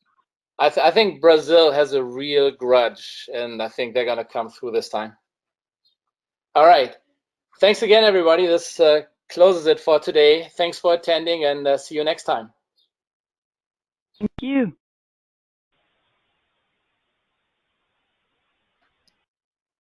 S1: I think Brazil has a real grudge, and I think they're going to come through this time. All right. Thanks again, everybody. This closes it for today. Thanks for attending, and see you next time.
S2: Thank you.